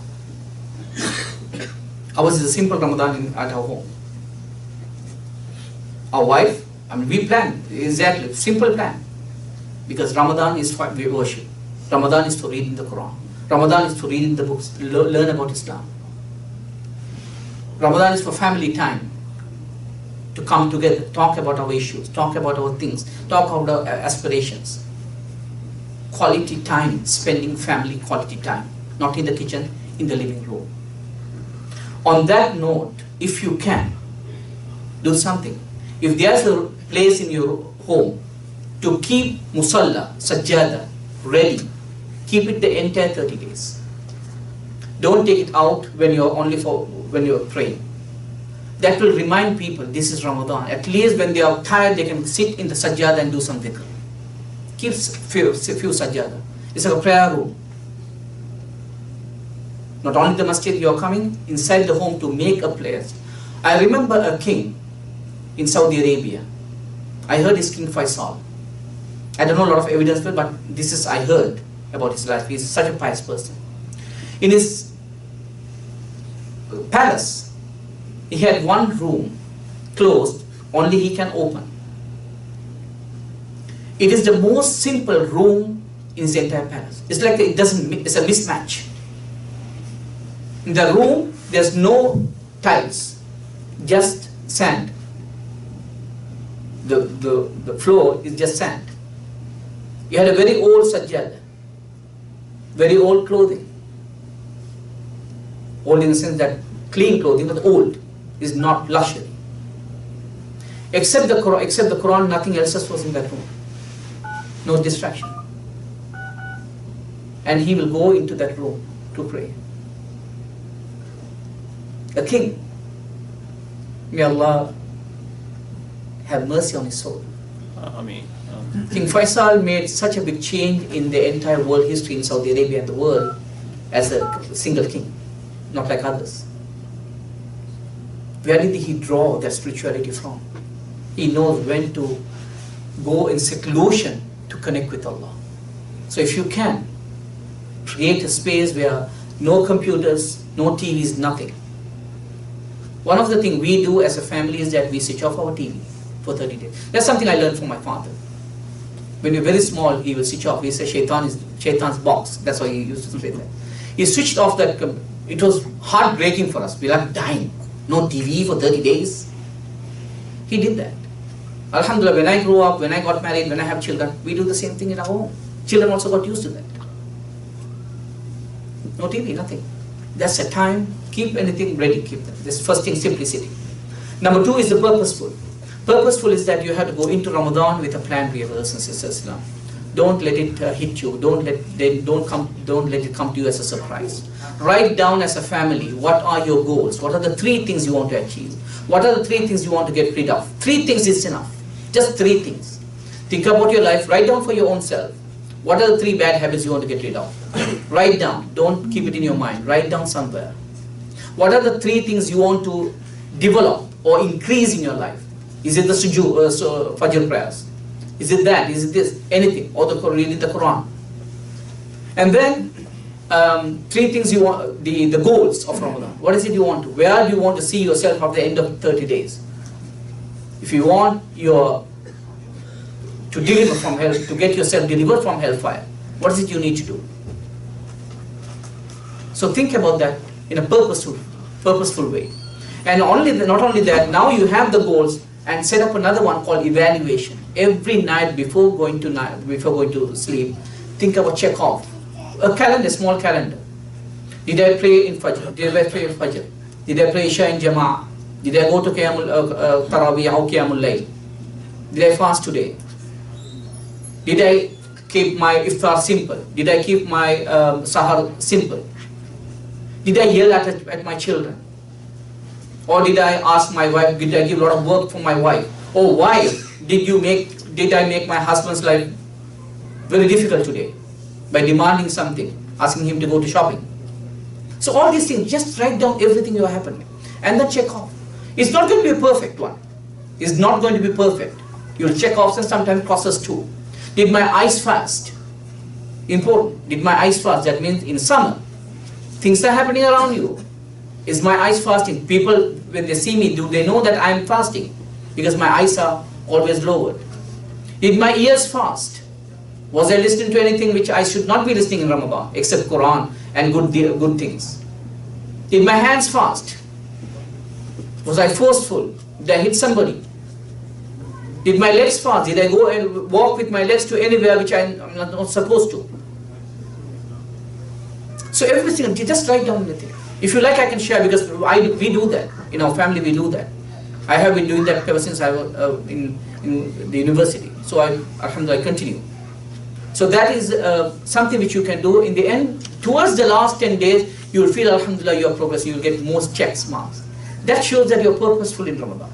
Ours is a simple Ramadan at our home. Our wife, I mean, we plan, exactly, simple plan. Because Ramadan is for worship. Ramadan is for reading the Quran. Ramadan is for reading the books, learn about Islam. Ramadan is for family time. To come together, talk about our issues, talk about our things, talk about our aspirations. Quality time, spending family quality time. Not in the kitchen, in the living room. On that note, if you can, do something. If there's a place in your home to keep musalla, sajjada, ready, keep it the entire 30 days. Don't take it out when you're praying. That will remind people this is Ramadan. At least when they are tired, they can sit in the sajjada and do some dhikr. Keep few sajjada. It's like a prayer room. Not only the masjid, you are coming inside the home to make a prayer. I remember a king in Saudi Arabia. I heard his King Faisal. I don't know a lot of evidence for it, but this is I heard about his life. He is such a pious person. In his palace, he had one room closed, only he can open. It is the most simple room in his entire palace. It's like it's a mismatch. In the room, there's no tiles, just sand. The floor is just sand. He had a very old sajjada, very old clothing. Old in the sense that clean clothing, but old is not luxury. Except the Quran, nothing else was in that room. No distraction. And he will go into that room to pray. The king, may Allah have mercy on his soul. Ameen. King Faisal made such a big change in the entire world history in Saudi Arabia and the world as a single king, not like others. Where did he draw that spirituality from? He knows when to go in seclusion to connect with Allah. So if you can, create a space where no computers, no TVs, nothing. One of the things we do as a family is that we switch off our TV for 30 days. That's something I learned from my father. When you're very small, he will switch off. He says Shaitan is Shaitan's box. That's why he used to say that. He switched off that. It was heartbreaking for us. We were like dying. No TV for 30 days. He did that. Alhamdulillah, when I grew up, when I got married, when I have children, we do the same thing in our home. Children also got used to that. No TV, nothing. That's a time. Keep anything ready. Keep that. This first thing, simplicity. Number two is the purposeful. Purposeful is that you have to go into Ramadan with a plan, dear brothers and sisters. Don't let it hit you. Don't let it come to you as a surprise. Write down as a family what are your goals. What are the 3 things you want to achieve? What are the 3 things you want to get rid of? 3 things is enough. Just 3 things. Think about your life. Write down for your own self. What are the 3 bad habits you want to get rid of? Write down. Don't keep it in your mind. Write down somewhere. What are the 3 things you want to develop or increase in your life? Is it the Fajr prayers? Is it that? Is it this? Anything? Or reading the Quran? And then 3 things you want, the goals of Ramadan. What is it you want to? Where do you want to see yourself at the end of 30 days? If you want to deliver from hell, to get yourself delivered from hellfire, what is it you need to do? So think about that in a purposeful way. And not only that, now you have the goals, and set up another one called evaluation. Every night before going to sleep, think about, check off. A calendar, small calendar. Did I pray in Fajr? Did I pray in Fajr? Did I pray Isha in Jama'ah? Did I go to Taraweeh or Qiyamul Layl? Did I fast today? Did I keep my iftar simple? Did I keep my sahar simple? Did I yell at my children? Or did I ask my wife, did I give a lot of work for my wife? Oh, why did I make my husband's life very difficult today? By demanding something, asking him to go to shopping. So all these things, just write down everything you are happening and then check off. It's not going to be a perfect one. It's not going to be perfect. You'll check off and sometimes process too. Did my eyes fast? Important. Did my eyes fast? That means in summer, things are happening around you. Is my eyes fasting? People, when they see me, do they know that I am fasting? Because my eyes are always lowered. Did my ears fast? Was I listening to anything which I should not be listening in Ramadan, except Quran and good things? Did my hands fast? Was I forceful? Did I hit somebody? Did my legs fast? Did I go and walk with my legs to anywhere which I'm not supposed to? So everything, just write down everything. If you like, I can share, because we do that. In our family, we do that. I have been doing that ever since I was in the university. So alhamdulillah, I continue. So that is something which you can do. In the end, towards the last 10 days, you will feel alhamdulillah you are progressing. You will get most checks, marks. That shows that you are purposeful in Ramadan.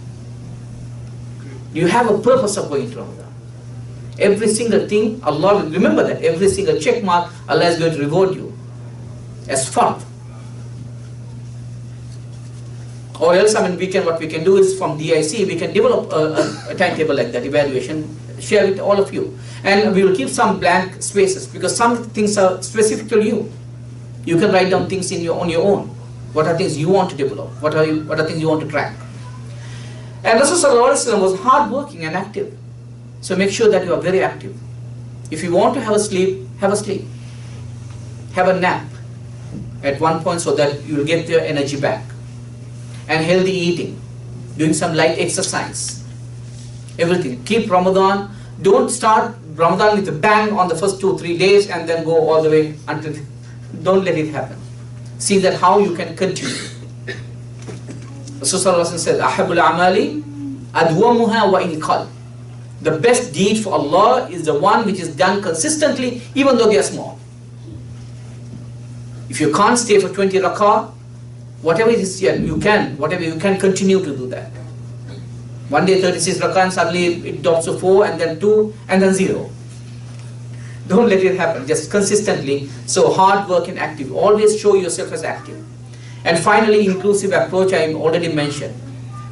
You have a purpose of going to Ramadan. Every single thing, Allah will remember that. Every single check mark, Allah is going to reward you as fard. Or else, what we can do is from DIC, we can develop a timetable like that, evaluation, share with all of you. And we will keep some blank spaces, because some things are specific to you. You can write down things on your own. What are things you want to develop? What are things you want to track? And Rasulullah was hardworking and active. So make sure that you are very active. If you want to have a sleep, have a sleep. Have a nap at one point so that you will get your energy back. And healthy eating. Doing some light exercise. Everything. Keep Ramadan. Don't start Ramadan with a bang on the first 2-3 days and then go all the way until... Don't let it happen. See that how you can continue. Rasulullah says, "Ahabul amali adwamuha wa in qal." The best deed for Allah is the one which is done consistently, even though they are small. If you can't stay for 20 rakah, whatever it is you can continue to do that. One day 36 rakah and suddenly it drops to 4 and then 2 and then 0. Don't let it happen, just consistently. So hard work and active. Always show yourself as active. And finally, inclusive approach I already mentioned.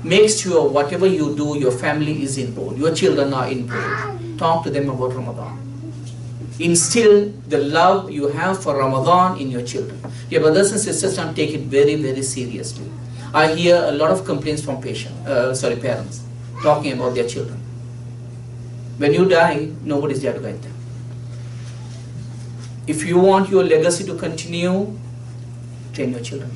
Make sure whatever you do, your family is involved. Your children are involved. Talk to them about Ramadan. Instill the love you have for Ramadan in your children. Your brothers and sisters don't take it very, very seriously. I hear a lot of complaints from parents talking about their children. When you die, nobody's there to guide them. If you want your legacy to continue, train your children.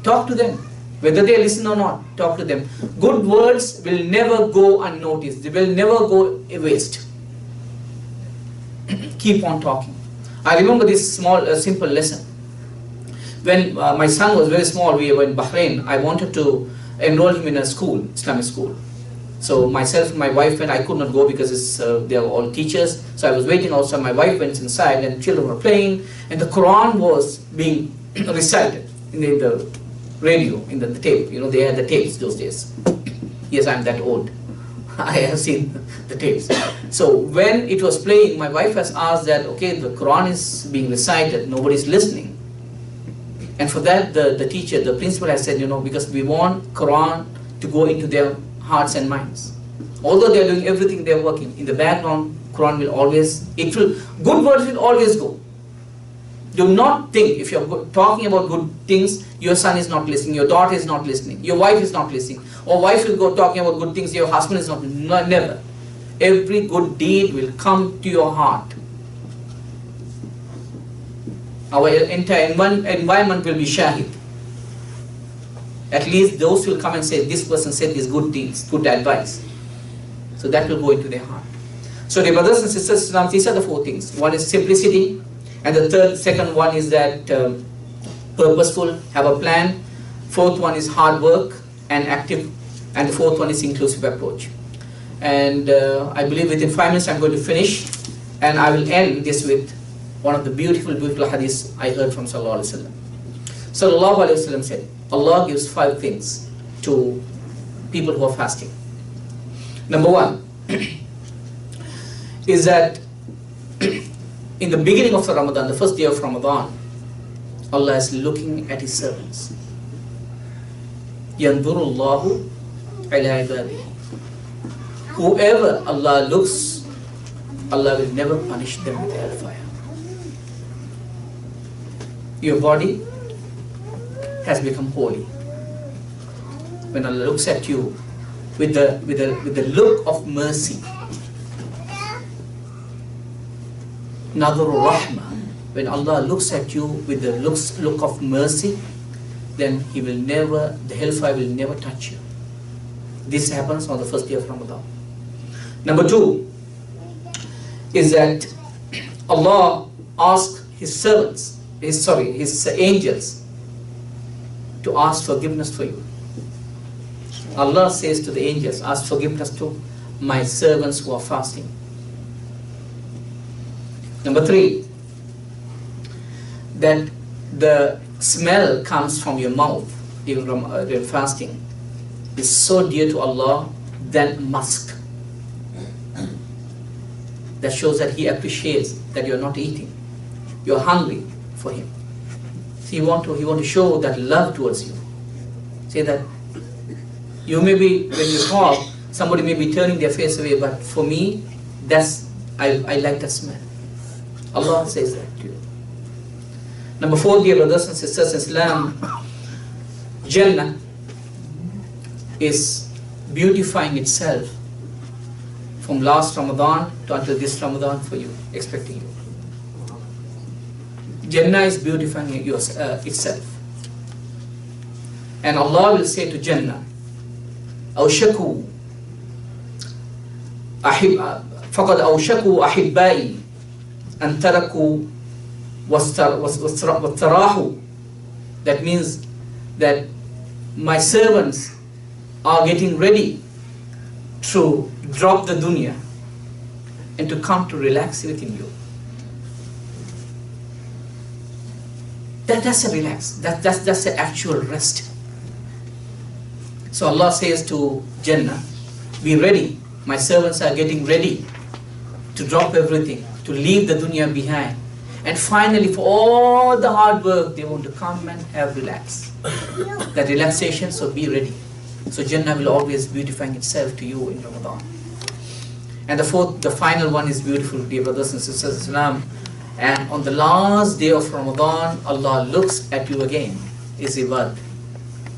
Talk to them. Whether they listen or not, talk to them. Good words will never go unnoticed. They will never go waste. Keep on talking. I remember this small, simple lesson. When my son was very small, we were in Bahrain. I wanted to enroll him in a school, Islamic school. So myself and my wife went. I could not go because they are all teachers. So I was waiting outside. My wife went inside and children were playing. And the Quran was being recited in the radio, in the tape. You know, they had the tapes those days. Yes, I'm that old. I have seen the tapes. So when it was playing, my wife has asked that, okay, the Quran is being recited, nobody's listening. And for that, the teacher, the principal has said, you know, because we want Quran to go into their hearts and minds. Although they are doing everything, they are working. In the background, Quran will always, good words will always go. Do not think, if you're talking about good things, your son is not listening, your daughter is not listening, your wife is not listening, or wife will go talking about good things, your husband is not, never. Every good deed will come to your heart. Our entire environment will be shahid. At least those will come and say, this person said these good deeds, good advice. So that will go into their heart. So dear brothers and sisters, Islam, these are the four things. One is simplicity, and the second one is that purposeful, have a plan. Fourth one is hard work and active, and the fourth one is inclusive approach. And I believe within 5 minutes I'm going to finish, and I will end this with one of the beautiful hadiths I heard from Sallallahu Alaihi Wasallam. Sallallahu Alaihi Wasallam said, Allah gives 5 things to people who are fasting. Number 1 is that in the beginning of the Ramadan, the first day of Ramadan, Allah is looking at His servants. Yanzurullahu ala ibadihi. Whoever Allah looks, Allah will never punish them with hellfire. Your body has become holy. When Allah looks at you with the look of mercy, Nadhurur Rahmah, when Allah looks at you with the look of mercy, then the hellfire will never touch you. This happens on the first day of Ramadan. Number 2 is that Allah asks His angels to ask forgiveness for you. Allah says to the angels, ask forgiveness to my servants who are fasting. Number 3, that the smell comes from your mouth during fasting is so dear to Allah than musk. That shows that He appreciates that you are not eating. You are hungry for Him. So He want to show that love towards you. Say that you may be, when you talk, somebody may be turning their face away, but for me, I like that smell. Allah says that to you. Number 4, dear brothers and sisters in Islam, Jannah is beautifying itself from last Ramadan to until this Ramadan for you, expecting you. Jannah is beautifying itself. And Allah will say to Jannah, أوشكوا فقد أوشكوا أحبائي أن تركوا واستراحوا. That means that my servants are getting ready to drop the dunya and to come to relax within you. That's a relax. That's the actual rest. So Allah says to Jannah, be ready. My servants are getting ready to drop everything, to leave the dunya behind. And finally, for all the hard work, they want to come and have relax. That relaxation, so be ready. So Jannah will always beautifying itself to you in Ramadan. And the final one is beautiful, dear brothers and sisters in Islam. And on the last day of Ramadan, Allah looks at you again, is ibad,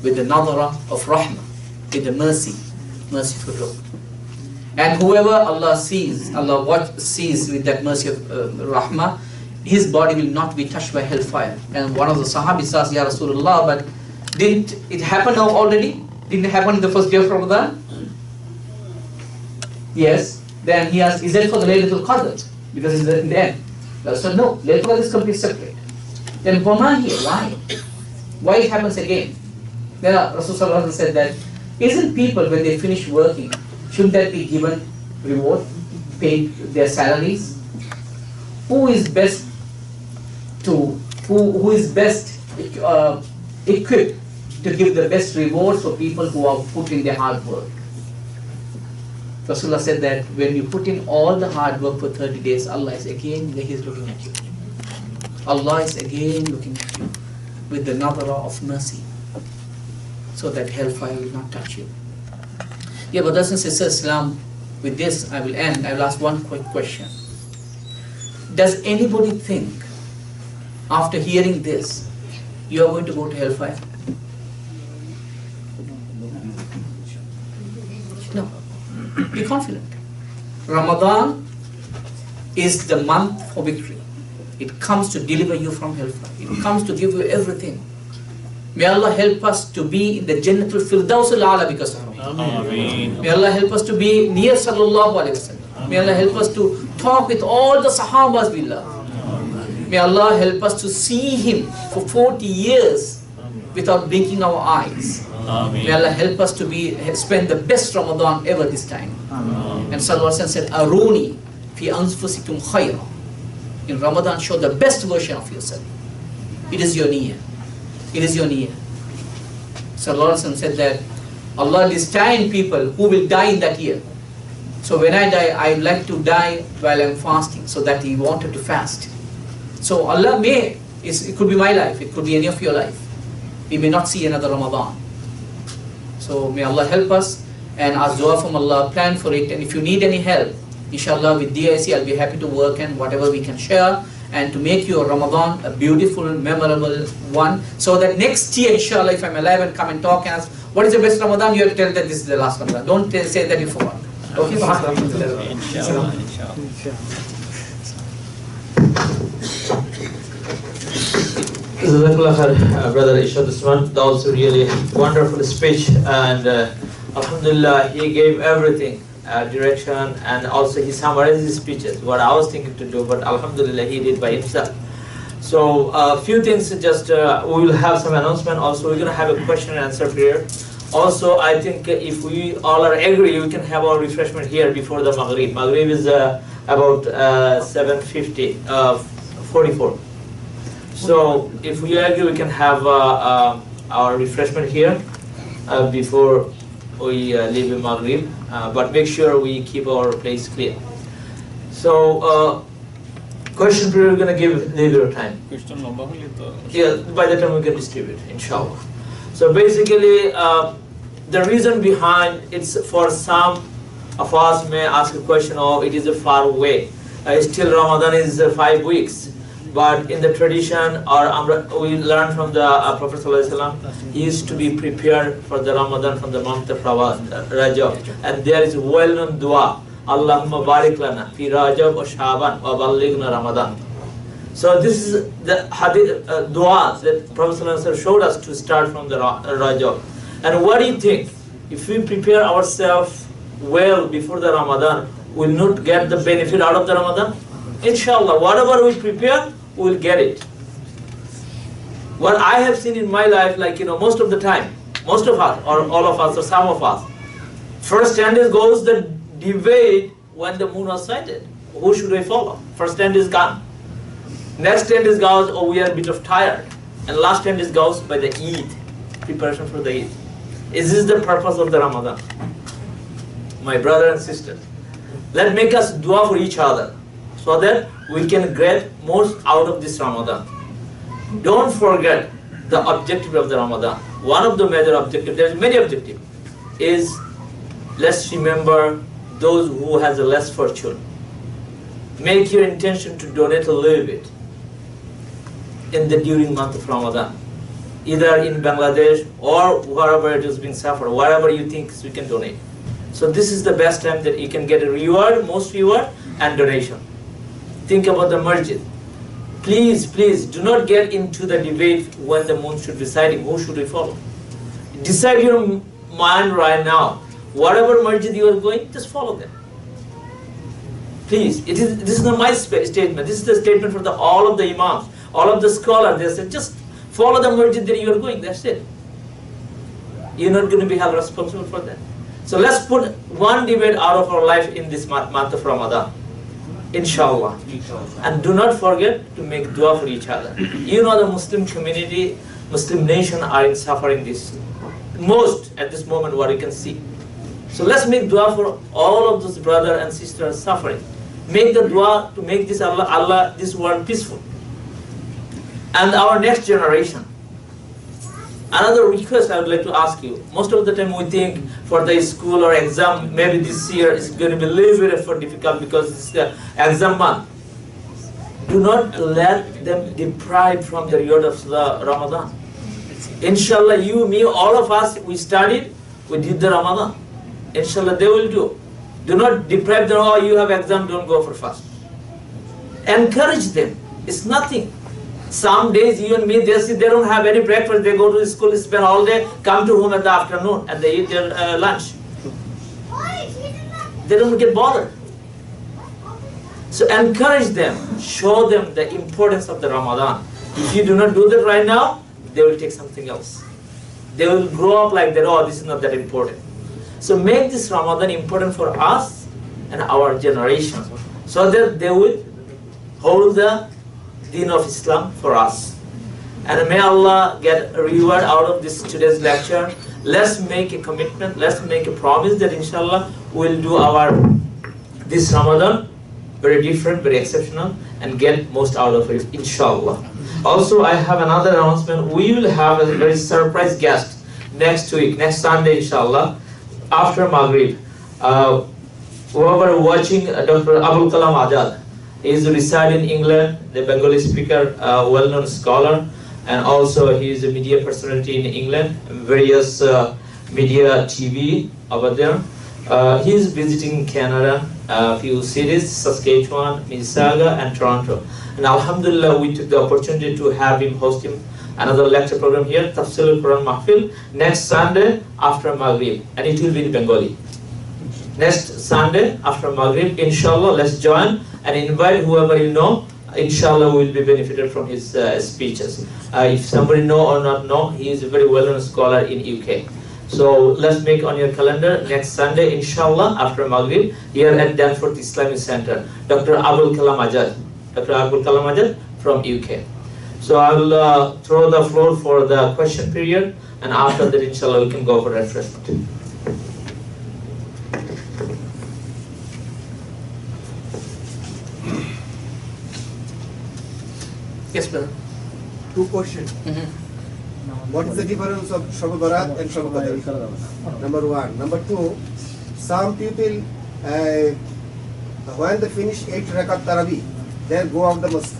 with the nadhara of rahmah, with the merciful look. And whoever Allah sees with that mercy of rahmah, his body will not be touched by hellfire. And one of the Sahabis asked, Ya Rasulullah, but didn't it happen now already? Didn't it happen in the first day of Ramadan? Yes. Then he asked, is that for the Laylatul Qadr? Because it's in the end. So no, Laylatul Qadr is completely separate. Then Wama here, why? Why it happens again? Then Rasulullah said that, isn't people when they finish working, shouldn't that be given reward, paid their salaries? Who is best equipped to give the best rewards for people who have put in their hard work? Rasulullah said that when you put in all the hard work for 30 days, Allah is again looking at you. Allah is again looking at you with the nadhara of mercy, so that hellfire will not touch you. Yeah, brothers and sisters, Islam, with this I will end. I will ask one quick question. Does anybody think, after hearing this, you are going to go to hellfire? No. Be confident. Ramadan is the month for victory. It comes to deliver you from hellfire. It comes to give you everything. May Allah help us to be in the Jannatul Firdaus al-A'la because of Ramadan. May Allah help us to be near Sallallahu Alaihi Wasallam. May Allah help us to talk with all the Sahabas we love. May Allah help us to see him for 40 years without blinking our eyes. May Allah help us to spend the best Ramadan ever this time. And Sallallahu Alaihi Wasallam said, Aruni fi anfusikum khayra. In Ramadan, show the best version of yourself. It is your niyyah. It is your niyyah. Sallallahu Alaihi Wasallam said that Allah destined people who will die in that year. So when I die, I would like to die while I'm fasting, so that He wanted to fast. So Allah it could be my life, it could be any of your life. We may not see another Ramadan. So may Allah help us and ask dua from Allah, plan for it, and if you need any help, inshallah with DIC I'll be happy to work and whatever we can share, and to make your Ramadan a beautiful, memorable one, so that next year, inshallah, if I'm alive and come and talk and ask, what is the best Ramadan, you have to tell that this is the last Ramadan. Don't say that you forgot. Okay? Inshallah. Brother Irshad Osman, that was a really wonderful speech, and Alhamdulillah, he gave everything, direction, and also he summarized his speeches, what I was thinking to do, but Alhamdulillah, he did by himself. So a few things, just we will have some announcement. Also, we're going to have a question and answer period. Also, I think if we all are agree, we can have our refreshment here before the Maghrib. Maghrib is about 7:50, 44. So if we agree, we can have our refreshment here before we leave in Maghrib. But make sure we keep our place clear. So question period, we're going to give little time. Question number Yeah, by the time we can distribute, inshallah. So basically, the reason behind it's for some of us may ask a question, oh, it is a far away. Still Ramadan is 5 weeks. But in the tradition, or we learn from the Prophet ﷺ, he used to be prepared for the Ramadan from the month of Rajab. And there is well-known dua, Allahumma barik lana fi Rajab wa Shaban wa ballighna Ramadan. So this is the hadith dua that Prophet ﷺ showed us to start from the Rajab. And what do you think? If we prepare ourselves well before the Ramadan, we'll not get the benefit out of the Ramadan? Inshallah, whatever we prepare, we'll get it. What I have seen in my life, like, most of the time, most of us, or all of us, or some of us, first 10 days goes the debate when the moon was sighted. Who should we follow? First 10 days gone. Next 10 days goes, oh, we are a bit of tired. And last 10 days goes by the Eid, preparation for the Eid. Is this the purpose of the Ramadan? My brother and sister, let's make us dua for each other, so that we can get most out of this Ramadan. Don't forget the objective of the Ramadan. One of the major objectives, there's many objectives, is let's remember those who has a less fortune. Make your intention to donate a little bit during month of Ramadan, either in Bangladesh or wherever it has been suffered, wherever you think we can donate. So this is the best time that you can get a reward, most reward, and donation. Think about the masjid. Please, please, do not get into the debate when the moon should be sighting, who should we follow. Decide your mind right now. Whatever masjid you are going, just follow them. Please, this is not my statement. This is the statement for all of the imams, all of the scholars. They said, just follow the masjid that you are going, that's it. You're not going to be held responsible for that. So let's put one debate out of our life in this month of Ramadan. Inshallah. And do not forget to make dua for each other. You know the Muslim community, Muslim nation are in suffering this most at this moment, what you can see. So let's make dua for all of those brothers and sisters suffering. Make the dua to make this this world peaceful. And our next generation. Another request I would like to ask you. Most of the time we think for the school or exam, maybe this year is going to be a little bit difficult because it's the exam month. Do not let them deprive from the reward of the Ramadan. Inshallah, you, me, all of us, we studied, we did the Ramadan. Inshallah, they will do. Do not deprive them, oh, you have exam, don't go for fast. Encourage them. It's nothing. Some days you and me, they don't have any breakfast, they go to school, spend all day, come to home at the afternoon and they eat their lunch. They don't get bothered. So encourage them, show them the importance of the Ramadan. If you do not do that right now, they will take something else. They will grow up like that, oh, this is not that important. So make this Ramadan important for us and our generation, so that they will hold the deen of Islam for us. And may Allah get a reward out of this today's lecture. Let's make a commitment, let's make a promise that inshallah we'll do this Ramadan very different, very exceptional, and get most out of it, inshallah. Also, I have another announcement. We will have a very surprise guest next week, next Sunday, inshallah, after Maghrib. Whoever watching Dr. Abul Kalam Azad is reside in England, the Bengali speaker, well-known scholar, and also he is a media personality in England, various media TV over there. He is visiting Canada, a few cities, Saskatchewan, Mississauga, and Toronto. And Alhamdulillah, we took the opportunity to have him host another lecture program here, Tafsir al-Quran Mahfil, next Sunday after Maghrib, and it will be in Bengali. Next Sunday after Maghrib, inshallah, let's join and invite whoever you know. Inshallah, we will be benefited from his speeches. If somebody know or not know, he is a very well-known scholar in UK. So let's make on your calendar next Sunday, inshallah, after Maghrib, here at Danforth Islamic Center, Dr. Abul Kalam Azad. Dr. Abul Kalam Azad from UK. So I will throw the floor for the question period, and after that, inshallah, we can go for refreshment. Yes, brother. Two questions. What is the difference of Shab Barat and Shab Qadr? Number one. Number two, some people, when they finish 8 rakat Taraweeh, they go out the mosque.